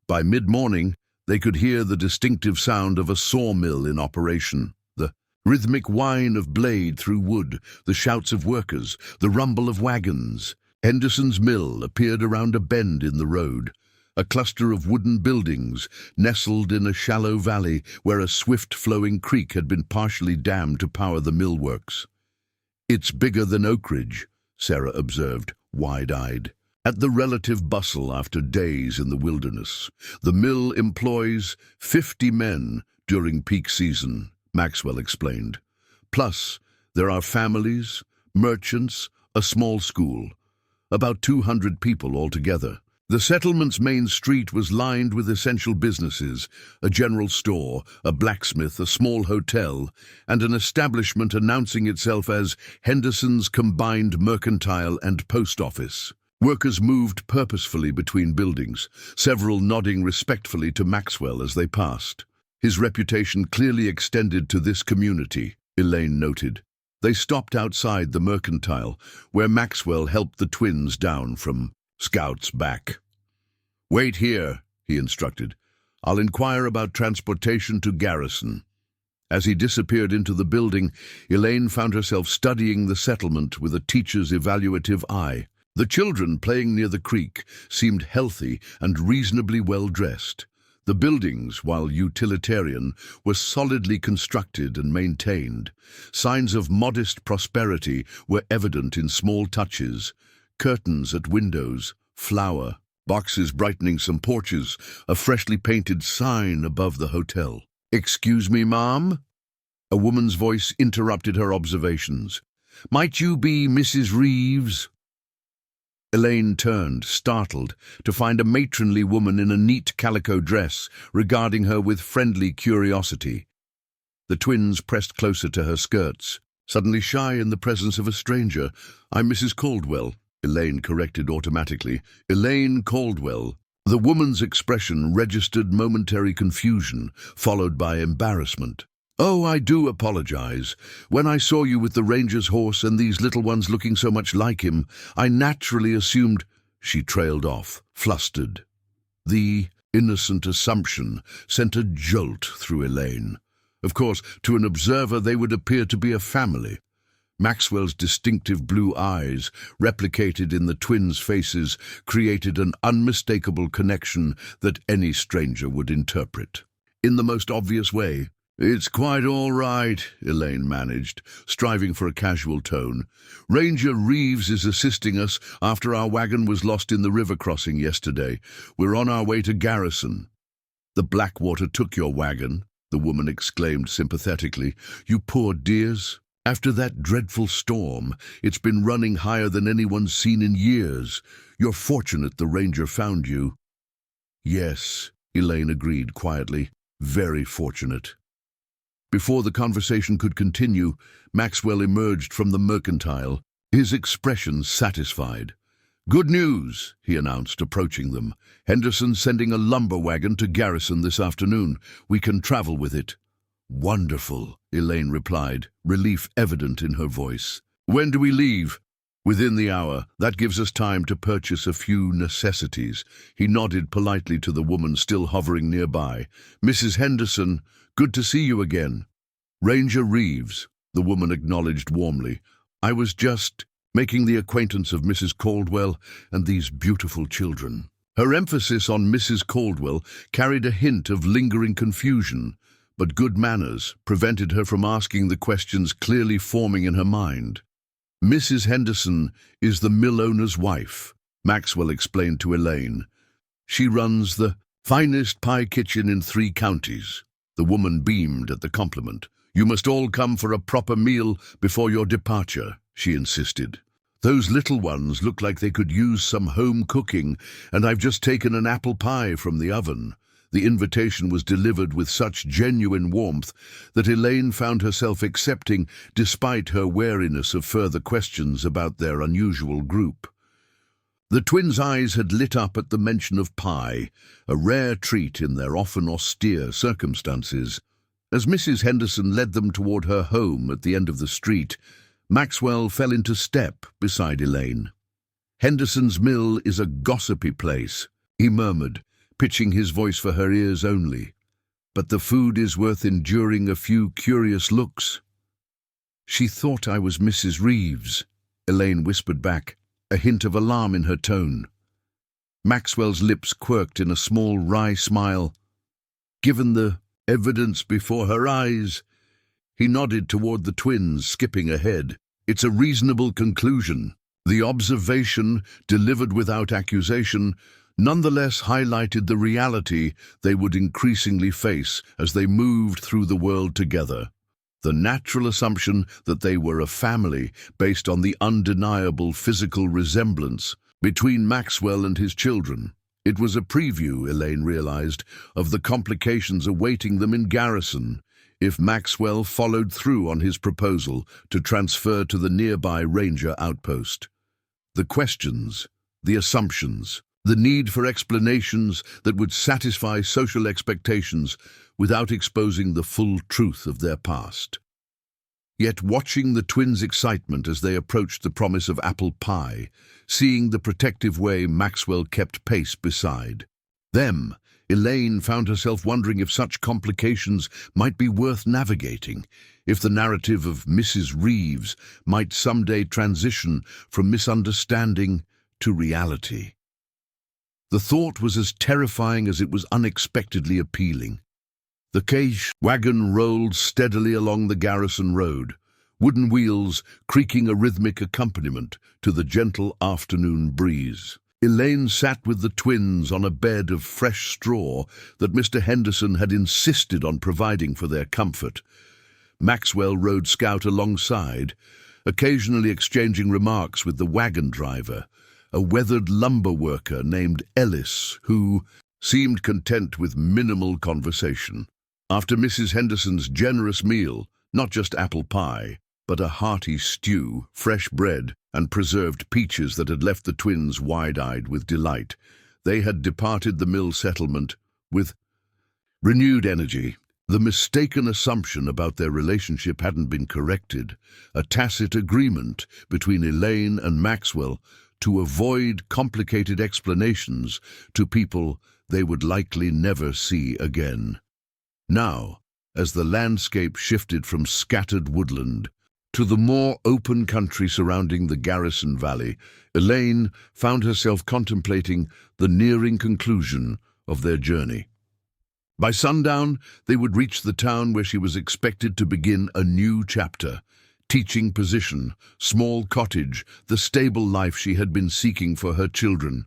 By mid-morning, they could hear the distinctive sound of a sawmill in operation. The rhythmic whine of blade through wood, the shouts of workers, the rumble of wagons. Henderson's mill appeared around a bend in the road, a cluster of wooden buildings nestled in a shallow valley where a swift-flowing creek had been partially dammed to power the mill works. "It's bigger than Oak Ridge," Sarah observed, wide-eyed, at the relative bustle after days in the wilderness. "The mill employs 50 men during peak season," Maxwell explained. "Plus, there are families, merchants, a small school. About 200 people altogether." The settlement's main street was lined with essential businesses, a general store, a blacksmith, a small hotel, and an establishment announcing itself as Henderson's Combined Mercantile and Post Office. Workers moved purposefully between buildings, several nodding respectfully to Maxwell as they passed. His reputation clearly extended to this community, Elaine noted. They stopped outside the mercantile, where Maxwell helped the twins down from Scout's back. "Wait here," he instructed. "I'll inquire about transportation to Garrison." As he disappeared into the building, Elaine found herself studying the settlement with a teacher's evaluative eye. The children playing near the creek seemed healthy and reasonably well-dressed. The buildings, while utilitarian, were solidly constructed and maintained. Signs of modest prosperity were evident in small touches: curtains at windows, flower, boxes brightening some porches, a freshly painted sign above the hotel. "Excuse me, Mom?" A woman's voice interrupted her observations. "Might you be Mrs. Reeves?" Elaine turned, startled, to find a matronly woman in a neat calico dress regarding her with friendly curiosity. The twins pressed closer to her skirts, suddenly shy in the presence of a stranger. "I'm Mrs. Caldwell," Elaine corrected automatically. "Elaine Caldwell." The woman's expression registered momentary confusion, followed by embarrassment. "Oh, I do apologize. When I saw you with the ranger's horse and these little ones looking so much like him, I naturally assumed—" She trailed off, flustered. The innocent assumption sent a jolt through Elaine. Of course, to an observer they would appear to be a family. Maxwell's distinctive blue eyes, replicated in the twins' faces, created an unmistakable connection that any stranger would interpret. In the most obvious way. "It's quite all right," Elaine managed, striving for a casual tone. "Ranger Reeves is assisting us after our wagon was lost in the river crossing yesterday. We're on our way to Garrison." "The Blackwater took your wagon," the woman exclaimed sympathetically. "You poor dears. After that dreadful storm, it's been running higher than anyone's seen in years. You're fortunate the ranger found you." "Yes," Elaine agreed quietly. "Very fortunate." Before the conversation could continue, Maxwell emerged from the mercantile, his expression satisfied. "Good news," he announced, approaching them. "Henderson's sending a lumber wagon to Garrison this afternoon. We can travel with it." "Wonderful," Elaine replied, relief evident in her voice. "When do we leave?" "Within the hour. That gives us time to purchase a few necessities." He nodded politely to the woman still hovering nearby. "Mrs. Henderson, good to see you again." "Ranger Reeves," the woman acknowledged warmly. "I was just making the acquaintance of Mrs. Caldwell and these beautiful children." Her emphasis on Mrs. Caldwell carried a hint of lingering confusion, but good manners prevented her from asking the questions clearly forming in her mind. "Mrs. Henderson is the mill owner's wife," Maxwell explained to Elaine. "She runs the finest pie kitchen in 3 counties. The woman beamed at the compliment. "You must all come for a proper meal before your departure," she insisted. "Those little ones look like they could use some home cooking, and I've just taken an apple pie from the oven." The invitation was delivered with such genuine warmth that Elaine found herself accepting despite her wariness of further questions about their unusual group. The twins' eyes had lit up at the mention of pie, a rare treat in their often austere circumstances. As Mrs. Henderson led them toward her home at the end of the street, Maxwell fell into step beside Elaine. "Henderson's Mill is a gossipy place," he murmured, pitching his voice for her ears only. "But the food is worth enduring a few curious looks." "She thought I was Mrs. Reeves," Elaine whispered back, a hint of alarm in her tone. Maxwell's lips quirked in a small wry smile. Given the evidence before her eyes, he nodded toward the twins, skipping ahead. "It's a reasonable conclusion." The observation, delivered without accusation, nonetheless highlighted the reality they would increasingly face as they moved through the world together. The natural assumption that they were a family based on the undeniable physical resemblance between Maxwell and his children. It was a preview, Elaine realized, of the complications awaiting them in Garrison if Maxwell followed through on his proposal to transfer to the nearby ranger outpost. The questions, the assumptions, the need for explanations that would satisfy social expectations without exposing the full truth of their past. Yet watching the twins' excitement as they approached the promise of apple pie, seeing the protective way Maxwell kept pace beside them, Elaine found herself wondering if such complications might be worth navigating, if the narrative of Mrs. Reeves might someday transition from misunderstanding to reality. The thought was as terrifying as it was unexpectedly appealing. The cache wagon rolled steadily along the Garrison road, wooden wheels creaking a rhythmic accompaniment to the gentle afternoon breeze. Elaine sat with the twins on a bed of fresh straw that Mr. Henderson had insisted on providing for their comfort. Maxwell rode Scout alongside, occasionally exchanging remarks with the wagon driver, a weathered lumber worker named Ellis, who seemed content with minimal conversation. After Mrs. Henderson's generous meal, not just apple pie, but a hearty stew, fresh bread, and preserved peaches that had left the twins wide-eyed with delight, they had departed the mill settlement with renewed energy. The mistaken assumption about their relationship hadn't been corrected, a tacit agreement between Elaine and Maxwell to avoid complicated explanations to people they would likely never see again. Now, as the landscape shifted from scattered woodland to the more open country surrounding the Garrison Valley, Elaine found herself contemplating the nearing conclusion of their journey. By sundown, they would reach the town where she was expected to begin a new chapter: teaching position, small cottage, the stable life she had been seeking for her children.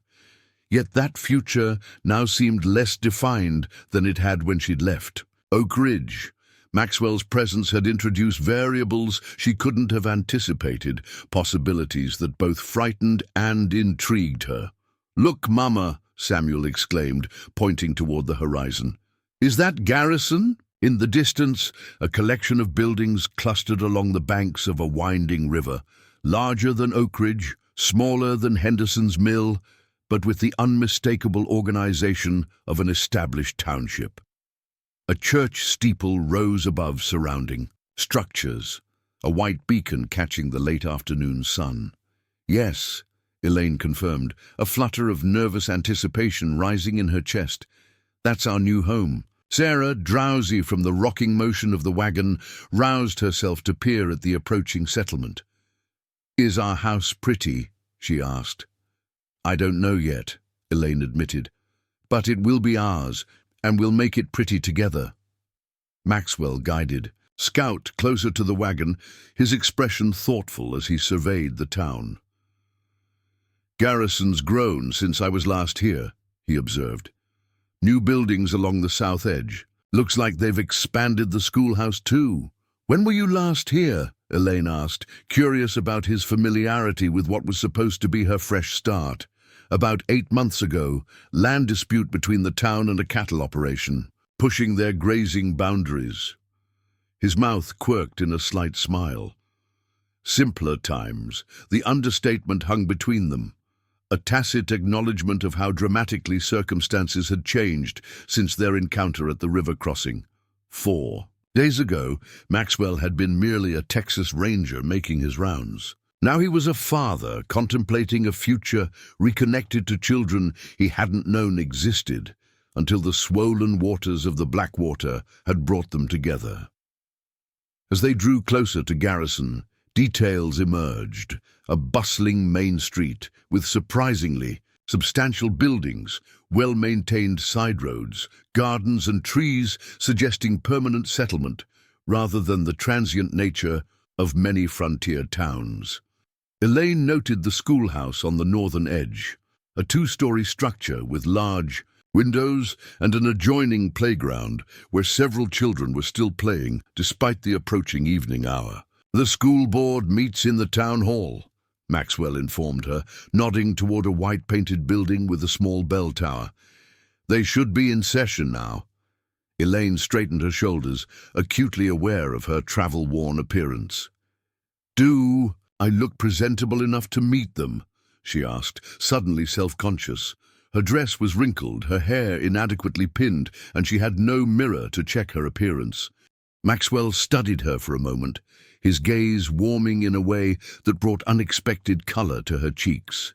Yet that future now seemed less defined than it had when she'd left. Oak Ridge. Maxwell's presence had introduced variables she couldn't have anticipated, possibilities that both frightened and intrigued her. "Look, Mama," Samuel exclaimed, pointing toward the horizon. "Is that Garrison?" In the distance, a collection of buildings clustered along the banks of a winding river, larger than Oak Ridge, smaller than Henderson's Mill, but with the unmistakable organization of an established township. A church steeple rose above surrounding structures, a white beacon catching the late afternoon sun. "Yes," Elaine confirmed, a flutter of nervous anticipation rising in her chest. "That's our new home." Sarah, drowsy from the rocking motion of the wagon, roused herself to peer at the approaching settlement. "Is our house pretty?" she asked. "I don't know yet," Elaine admitted. "But it will be ours, and we'll make it pretty together." Maxwell guided Scout closer to the wagon, his expression thoughtful as he surveyed the town. "Garrison's grown since I was last here," he observed. "New buildings along the south edge. Looks like they've expanded the schoolhouse too." "When were you last here?" Elaine asked, curious about his familiarity with what was supposed to be her fresh start. "About 8 months ago, land dispute between the town and a cattle operation, pushing their grazing boundaries." His mouth quirked in a slight smile. Simpler times, the understatement hung between them. A tacit acknowledgement of how dramatically circumstances had changed since their encounter at the river crossing. 4 days ago, Maxwell had been merely a Texas Ranger making his rounds. Now he was a father, contemplating a future reconnected to children he hadn't known existed, until the swollen waters of the Blackwater had brought them together. As they drew closer to Garrison, details emerged: a bustling main street with surprisingly substantial buildings, well-maintained side roads, gardens and trees suggesting permanent settlement rather than the transient nature of many frontier towns. Elaine noted the schoolhouse on the northern edge, a 2-story structure with large windows and an adjoining playground where several children were still playing despite the approaching evening hour. "The school board meets in the town hall," Maxwell informed her, nodding toward a white-painted building with a small bell tower. "They should be in session now." Elaine straightened her shoulders, acutely aware of her travel-worn appearance. "Do I look presentable enough to meet them?" she asked, suddenly self-conscious. Her dress was wrinkled, her hair inadequately pinned, and she had no mirror to check her appearance. Maxwell studied her for a moment, his gaze warming in a way that brought unexpected color to her cheeks.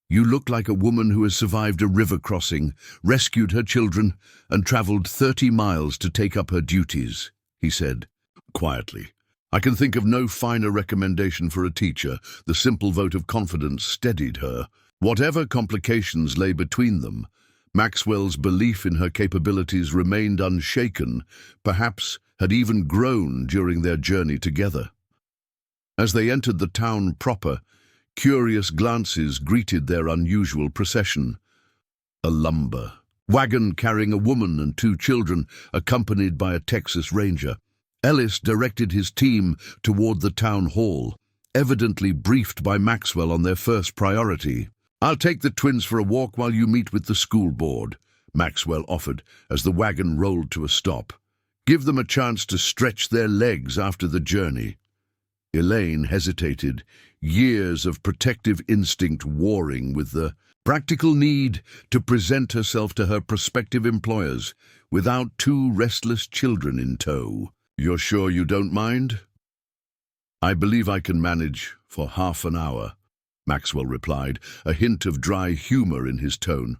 "You look like a woman who has survived a river crossing, rescued her children, and traveled 30 miles to take up her duties," he said, quietly. "I can think of no finer recommendation for a teacher." The simple vote of confidence steadied her. Whatever complications lay between them, Maxwell's belief in her capabilities remained unshaken, perhaps had even grown during their journey together. As they entered the town proper, curious glances greeted their unusual procession. A lumber wagon carrying a woman and 2 children, accompanied by a Texas Ranger. Ellis directed his team toward the town hall, evidently briefed by Maxwell on their first priority. "I'll take the twins for a walk while you meet with the school board," Maxwell offered as the wagon rolled to a stop. "Give them a chance to stretch their legs after the journey." Elaine hesitated, years of protective instinct warring with the practical need to present herself to her prospective employers without two restless children in tow. You're sure you don't mind? I believe I can manage for half an hour, Maxwell replied, a hint of dry humor in his tone.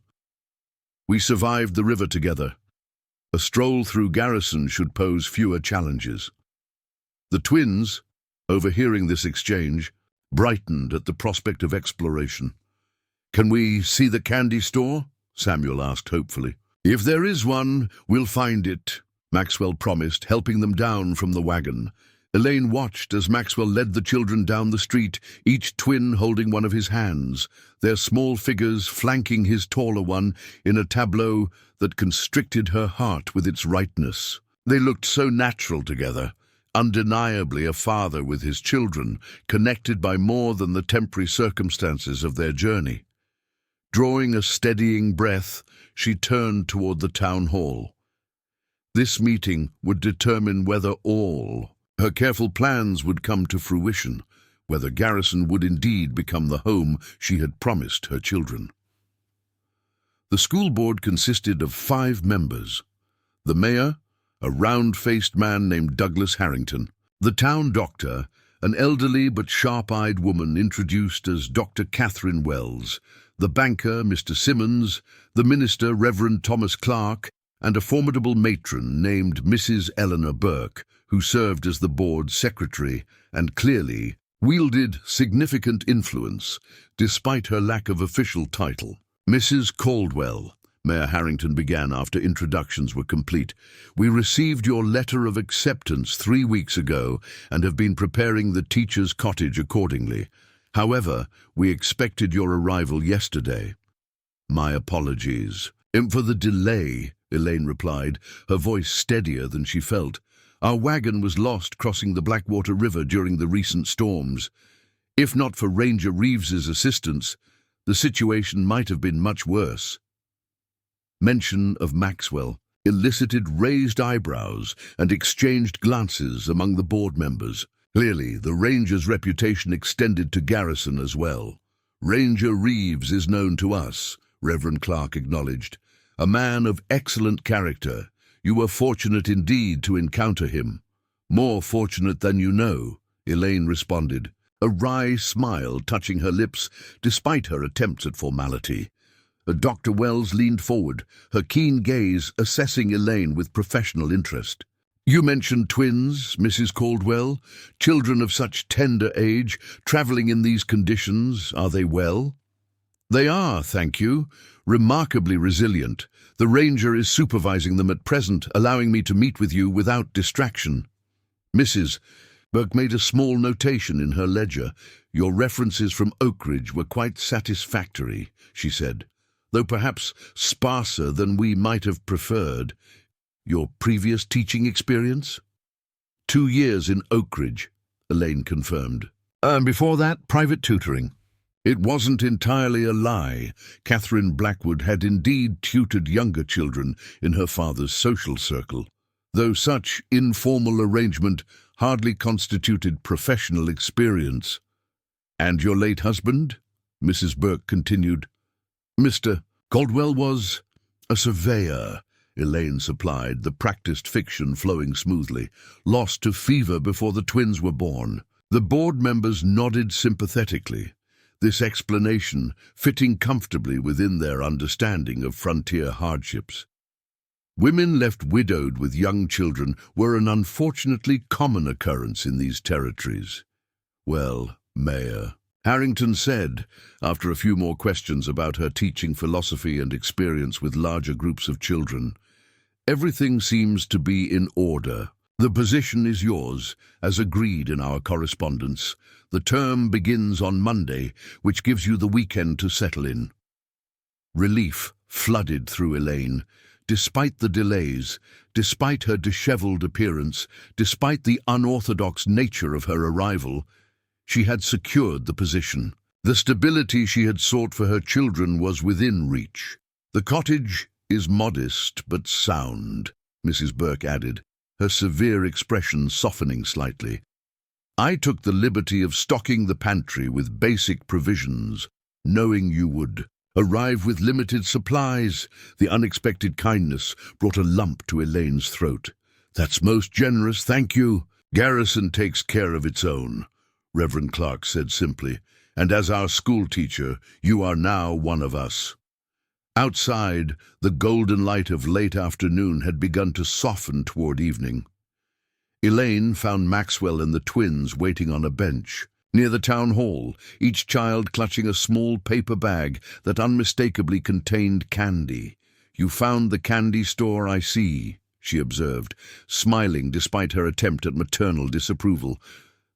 We survived the river together. A stroll through Garrison should pose fewer challenges. The twins, overhearing this exchange, brightened at the prospect of exploration. Can we see the candy store? Samuel asked hopefully. If there is one, we'll find it, Maxwell promised, helping them down from the wagon. Elaine watched as Maxwell led the children down the street, each twin holding one of his hands, their small figures flanking his taller one in a tableau that constricted her heart with its rightness. They looked so natural together, undeniably a father with his children, connected by more than the temporary circumstances of their journey. Drawing a steadying breath, she turned toward the town hall. This meeting would determine whether all her careful plans would come to fruition, whether Garrison would indeed become the home she had promised her children. The school board consisted of 5 members. The mayor, a round-faced man named Douglas Harrington. The town doctor, an elderly but sharp-eyed woman introduced as Dr. Catherine Wells. The banker, Mr. Simmons. The minister, Reverend Thomas Clark. And a formidable matron named Mrs. Eleanor Burke, who served as the board's secretary and clearly wielded significant influence, despite her lack of official title. Mrs. Caldwell, Mayor Harrington began after introductions were complete, we received your letter of acceptance 3 weeks ago and have been preparing the teacher's cottage accordingly. However, we expected your arrival yesterday. My apologies. For the delay, Elaine replied, her voice steadier than she felt. Our wagon was lost crossing the Blackwater River during the recent storms. If not for Ranger Reeves's assistance, the situation might have been much worse. Mention of Maxwell elicited raised eyebrows and exchanged glances among the board members. Clearly, the Ranger's reputation extended to Garrison as well. Ranger Reeves is known to us, Reverend Clark acknowledged. A man of excellent character. You were fortunate indeed to encounter him. More fortunate than you know, Elaine responded, a wry smile touching her lips despite her attempts at formality. Dr. Wells leaned forward, her keen gaze assessing Elaine with professional interest. You mentioned twins, Mrs. Caldwell, children of such tender age, traveling in these conditions. Are they well? They are, thank you. Remarkably resilient. The Ranger is supervising them at present, allowing me to meet with you without distraction. Mrs. Burke made a small notation in her ledger. Your references from Oak Ridge were quite satisfactory, she said, though perhaps sparser than we might have preferred. Your previous teaching experience? 2 years in Oak Ridge, Elaine confirmed. Before that, private tutoring. It wasn't entirely a lie. Catherine Blackwood had indeed tutored younger children in her father's social circle, though such informal arrangement hardly constituted professional experience. And your late husband? Mrs. Burke continued. Mr. Caldwell was a surveyor, Elaine supplied, the practiced fiction flowing smoothly, lost to fever before the twins were born. The board members nodded sympathetically, this explanation fitting comfortably within their understanding of frontier hardships. Women left widowed with young children were an unfortunately common occurrence in these territories. Well, Mayor, Harrington said, after a few more questions about her teaching philosophy and experience with larger groups of children, everything seems to be in order. The position is yours, as agreed in our correspondence. The term begins on Monday, which gives you the weekend to settle in. Relief flooded through Elaine. Despite the delays, despite her disheveled appearance, despite the unorthodox nature of her arrival, she had secured the position. The stability she had sought for her children was within reach. The cottage is modest but sound, Mrs. Burke added, her severe expression softening slightly. I took the liberty of stocking the pantry with basic provisions, knowing you would Arrive with limited supplies. The unexpected kindness brought a lump to Elaine's throat. That's most generous, thank you. Garrison takes care of its own, Reverend Clark said simply, and as our school teacher, you are now one of us. Outside, the golden light of late afternoon had begun to soften toward evening. Elaine found Maxwell and the twins waiting on a bench near the town hall, each child clutching a small paper bag that unmistakably contained candy. You found the candy store, I see, she observed, smiling despite her attempt at maternal disapproval.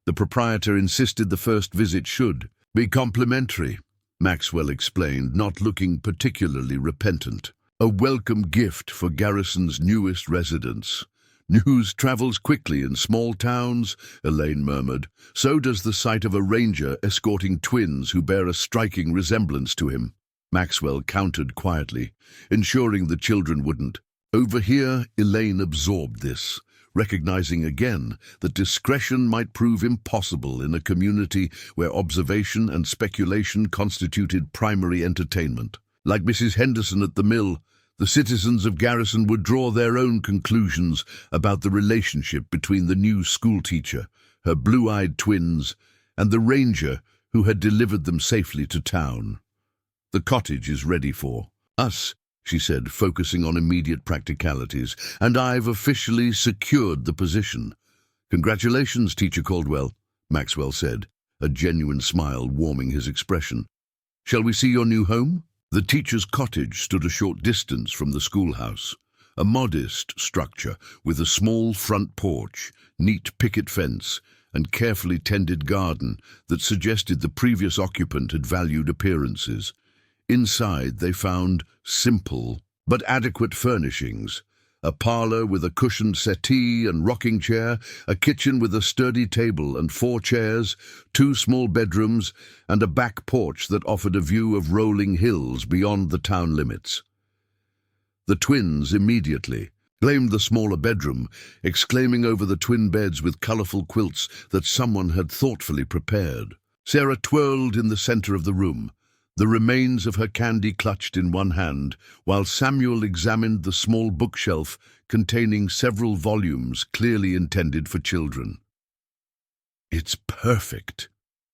The proprietor insisted the first visit should be complimentary, Maxwell explained, not looking particularly repentant. A welcome gift for Garrison's newest residents. News travels quickly in small towns, Elaine murmured. So does the sight of a ranger escorting twins who bear a striking resemblance to him. Maxwell countered quietly, ensuring the children wouldn't. Over here, Elaine absorbed this, recognizing again that discretion might prove impossible in a community where observation and speculation constituted primary entertainment. Like Mrs. Henderson at the mill, the citizens of Garrison would draw their own conclusions about the relationship between the new schoolteacher, her blue-eyed twins, and the ranger who had delivered them safely to town. The cottage is ready for us, she said, focusing on immediate practicalities, and I've officially secured the position. Congratulations, Teacher Caldwell, Maxwell said, a genuine smile warming his expression. Shall we see your new home? The teacher's cottage stood a short distance from the schoolhouse, a modest structure with a small front porch, neat picket fence, and carefully tended garden that suggested the previous occupant had valued appearances. Inside they found simple but adequate furnishings, a parlor with a cushioned settee and rocking chair, a kitchen with a sturdy table and 4 chairs, 2 small bedrooms, and a back porch that offered a view of rolling hills beyond the town limits. The twins immediately claimed the smaller bedroom, exclaiming over the twin beds with colorful quilts that someone had thoughtfully prepared. Sarah twirled in the center of the room, the remains of her candy clutched in one hand, while Samuel examined the small bookshelf containing several volumes clearly intended for children. It's perfect,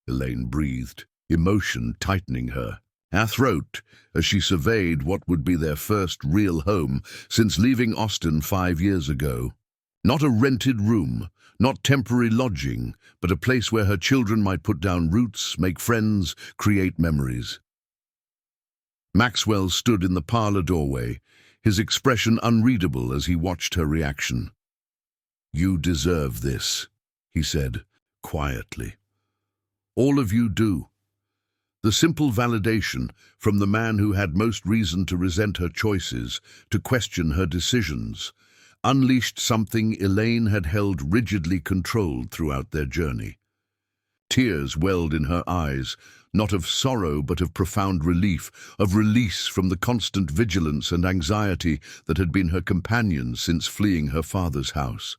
Elaine breathed, emotion tightening her throat as she surveyed what would be their first real home since leaving Austin 5 years ago. Not a rented room, not temporary lodging, but a place where her children might put down roots, make friends, create memories. Maxwell stood in the parlor doorway, his expression unreadable as he watched her reaction. You deserve this, he said, quietly. All of you do. The simple validation from the man who had most reason to resent her choices, to question her decisions, unleashed something Elaine had held rigidly controlled throughout their journey. Tears welled in her eyes, not of sorrow but of profound relief, of release from the constant vigilance and anxiety that had been her companion since fleeing her father's house.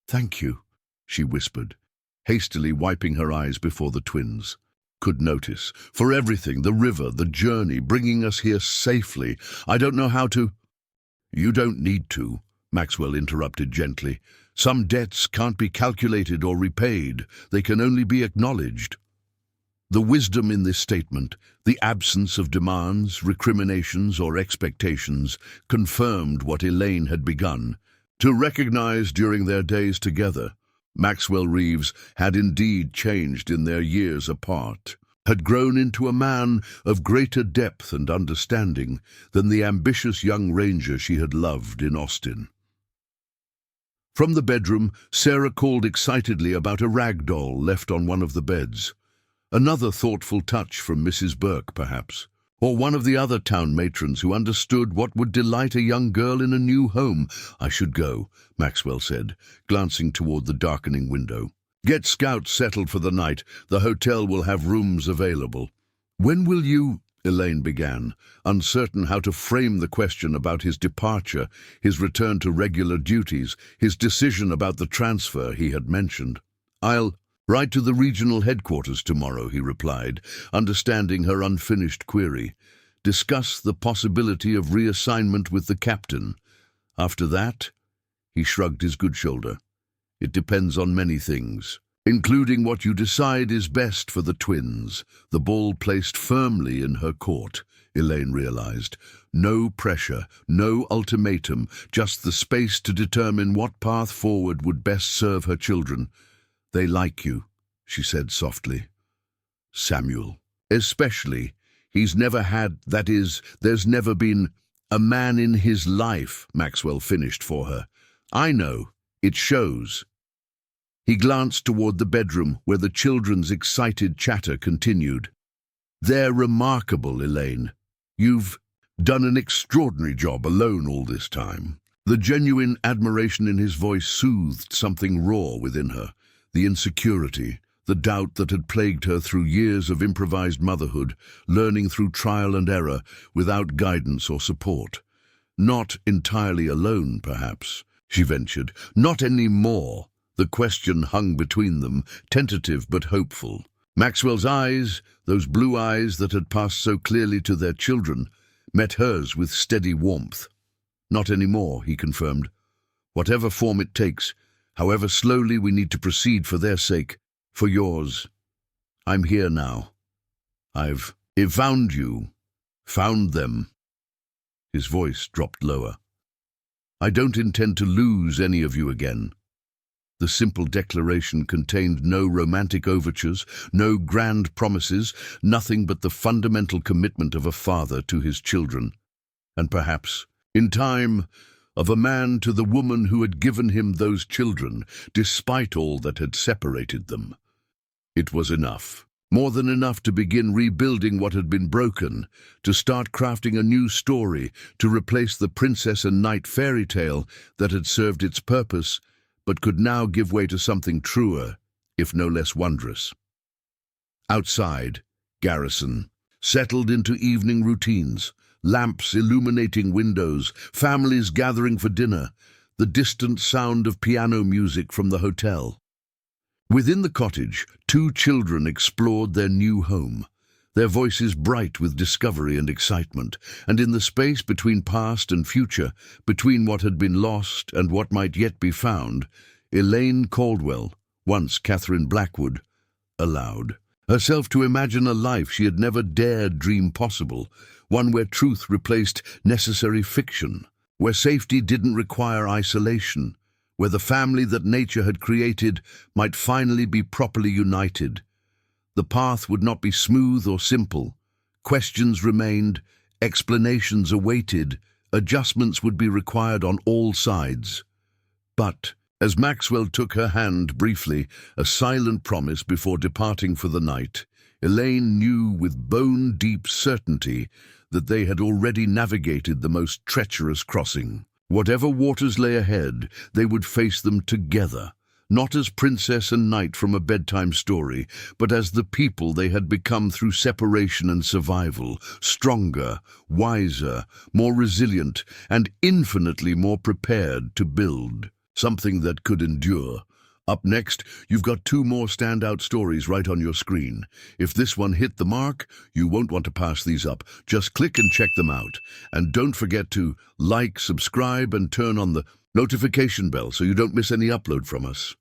Thank you, she whispered, hastily wiping her eyes before the twins could notice. For everything, the river, the journey, bringing us here safely. I don't know how to— You don't need to, Maxwell interrupted gently. Some debts can't be calculated or repaid. They can only be acknowledged. The wisdom in this statement, the absence of demands, recriminations, or expectations, confirmed what Elaine had begun to recognize during their days together. Maxwell Reeves had indeed changed in their years apart, had grown into a man of greater depth and understanding than the ambitious young ranger she had loved in Austin. From the bedroom, Sarah called excitedly about a rag doll left on one of the beds. Another thoughtful touch from Mrs. Burke, perhaps, or one of the other town matrons who understood what would delight a young girl in a new home. I should go, Maxwell said, glancing toward the darkening window. Get scouts settled for the night. The hotel will have rooms available. When will you— Elaine began, uncertain how to frame the question about his departure, his return to regular duties, his decision about the transfer he had mentioned. Write to the regional headquarters tomorrow, he replied, understanding her unfinished query. Discuss the possibility of reassignment with the captain. After that, he shrugged his good shoulder. It depends on many things, including what you decide is best for the twins. The ball placed firmly in her court, Elaine realized. No pressure, no ultimatum, just the space to determine what path forward would best serve her children. They like you, she said softly. Samuel. Especially. He's never had, that is, there's never been a man in his life, Maxwell finished for her. I know. It shows. He glanced toward the bedroom where the children's excited chatter continued. They're remarkable, Elaine. You've done an extraordinary job alone all this time. The genuine admiration in his voice soothed something raw within her. The insecurity, the doubt that had plagued her through years of improvised motherhood, learning through trial and error, without guidance or support. Not entirely alone, perhaps, she ventured. Not any more. The question hung between them, tentative but hopeful. Maxwell's eyes, those blue eyes that had passed so clearly to their children, met hers with steady warmth. Not any more, he confirmed. Whatever form it takes, however slowly we need to proceed for their sake, for yours. I'm here now. I've found you, found them. His voice dropped lower. I don't intend to lose any of you again. The simple declaration contained no romantic overtures, no grand promises, nothing but the fundamental commitment of a father to his children, and perhaps, in time, of a man to the woman who had given him those children, despite all that had separated them. It was enough, more than enough to begin rebuilding what had been broken, to start crafting a new story, to replace the princess and knight fairy tale that had served its purpose, but could now give way to something truer, if no less wondrous. Outside, Garrison settled into evening routines, lamps illuminating windows, families gathering for dinner, the distant sound of piano music from the hotel. Within the cottage, 2 children explored their new home, their voices bright with discovery and excitement, and in the space between past and future, between what had been lost and what might yet be found, Elaine Caldwell, once Catherine Blackwood, allowed herself to imagine a life she had never dared dream possible, one where truth replaced necessary fiction, where safety didn't require isolation, where the family that nature had created might finally be properly united. The path would not be smooth or simple. Questions remained, explanations awaited, adjustments would be required on all sides. But, as Maxwell took her hand briefly, a silent promise before departing for the night, Elaine knew with bone-deep certainty that they had already navigated the most treacherous crossing. Whatever waters lay ahead, they would face them together, not as princess and knight from a bedtime story, but as the people they had become through separation and survival, stronger, wiser, more resilient, and infinitely more prepared to build something that could endure. Up next, you've got 2 more standout stories right on your screen. If this one hit the mark, you won't want to pass these up. Just click and check them out. And don't forget to like, subscribe, and turn on the notification bell so you don't miss any upload from us.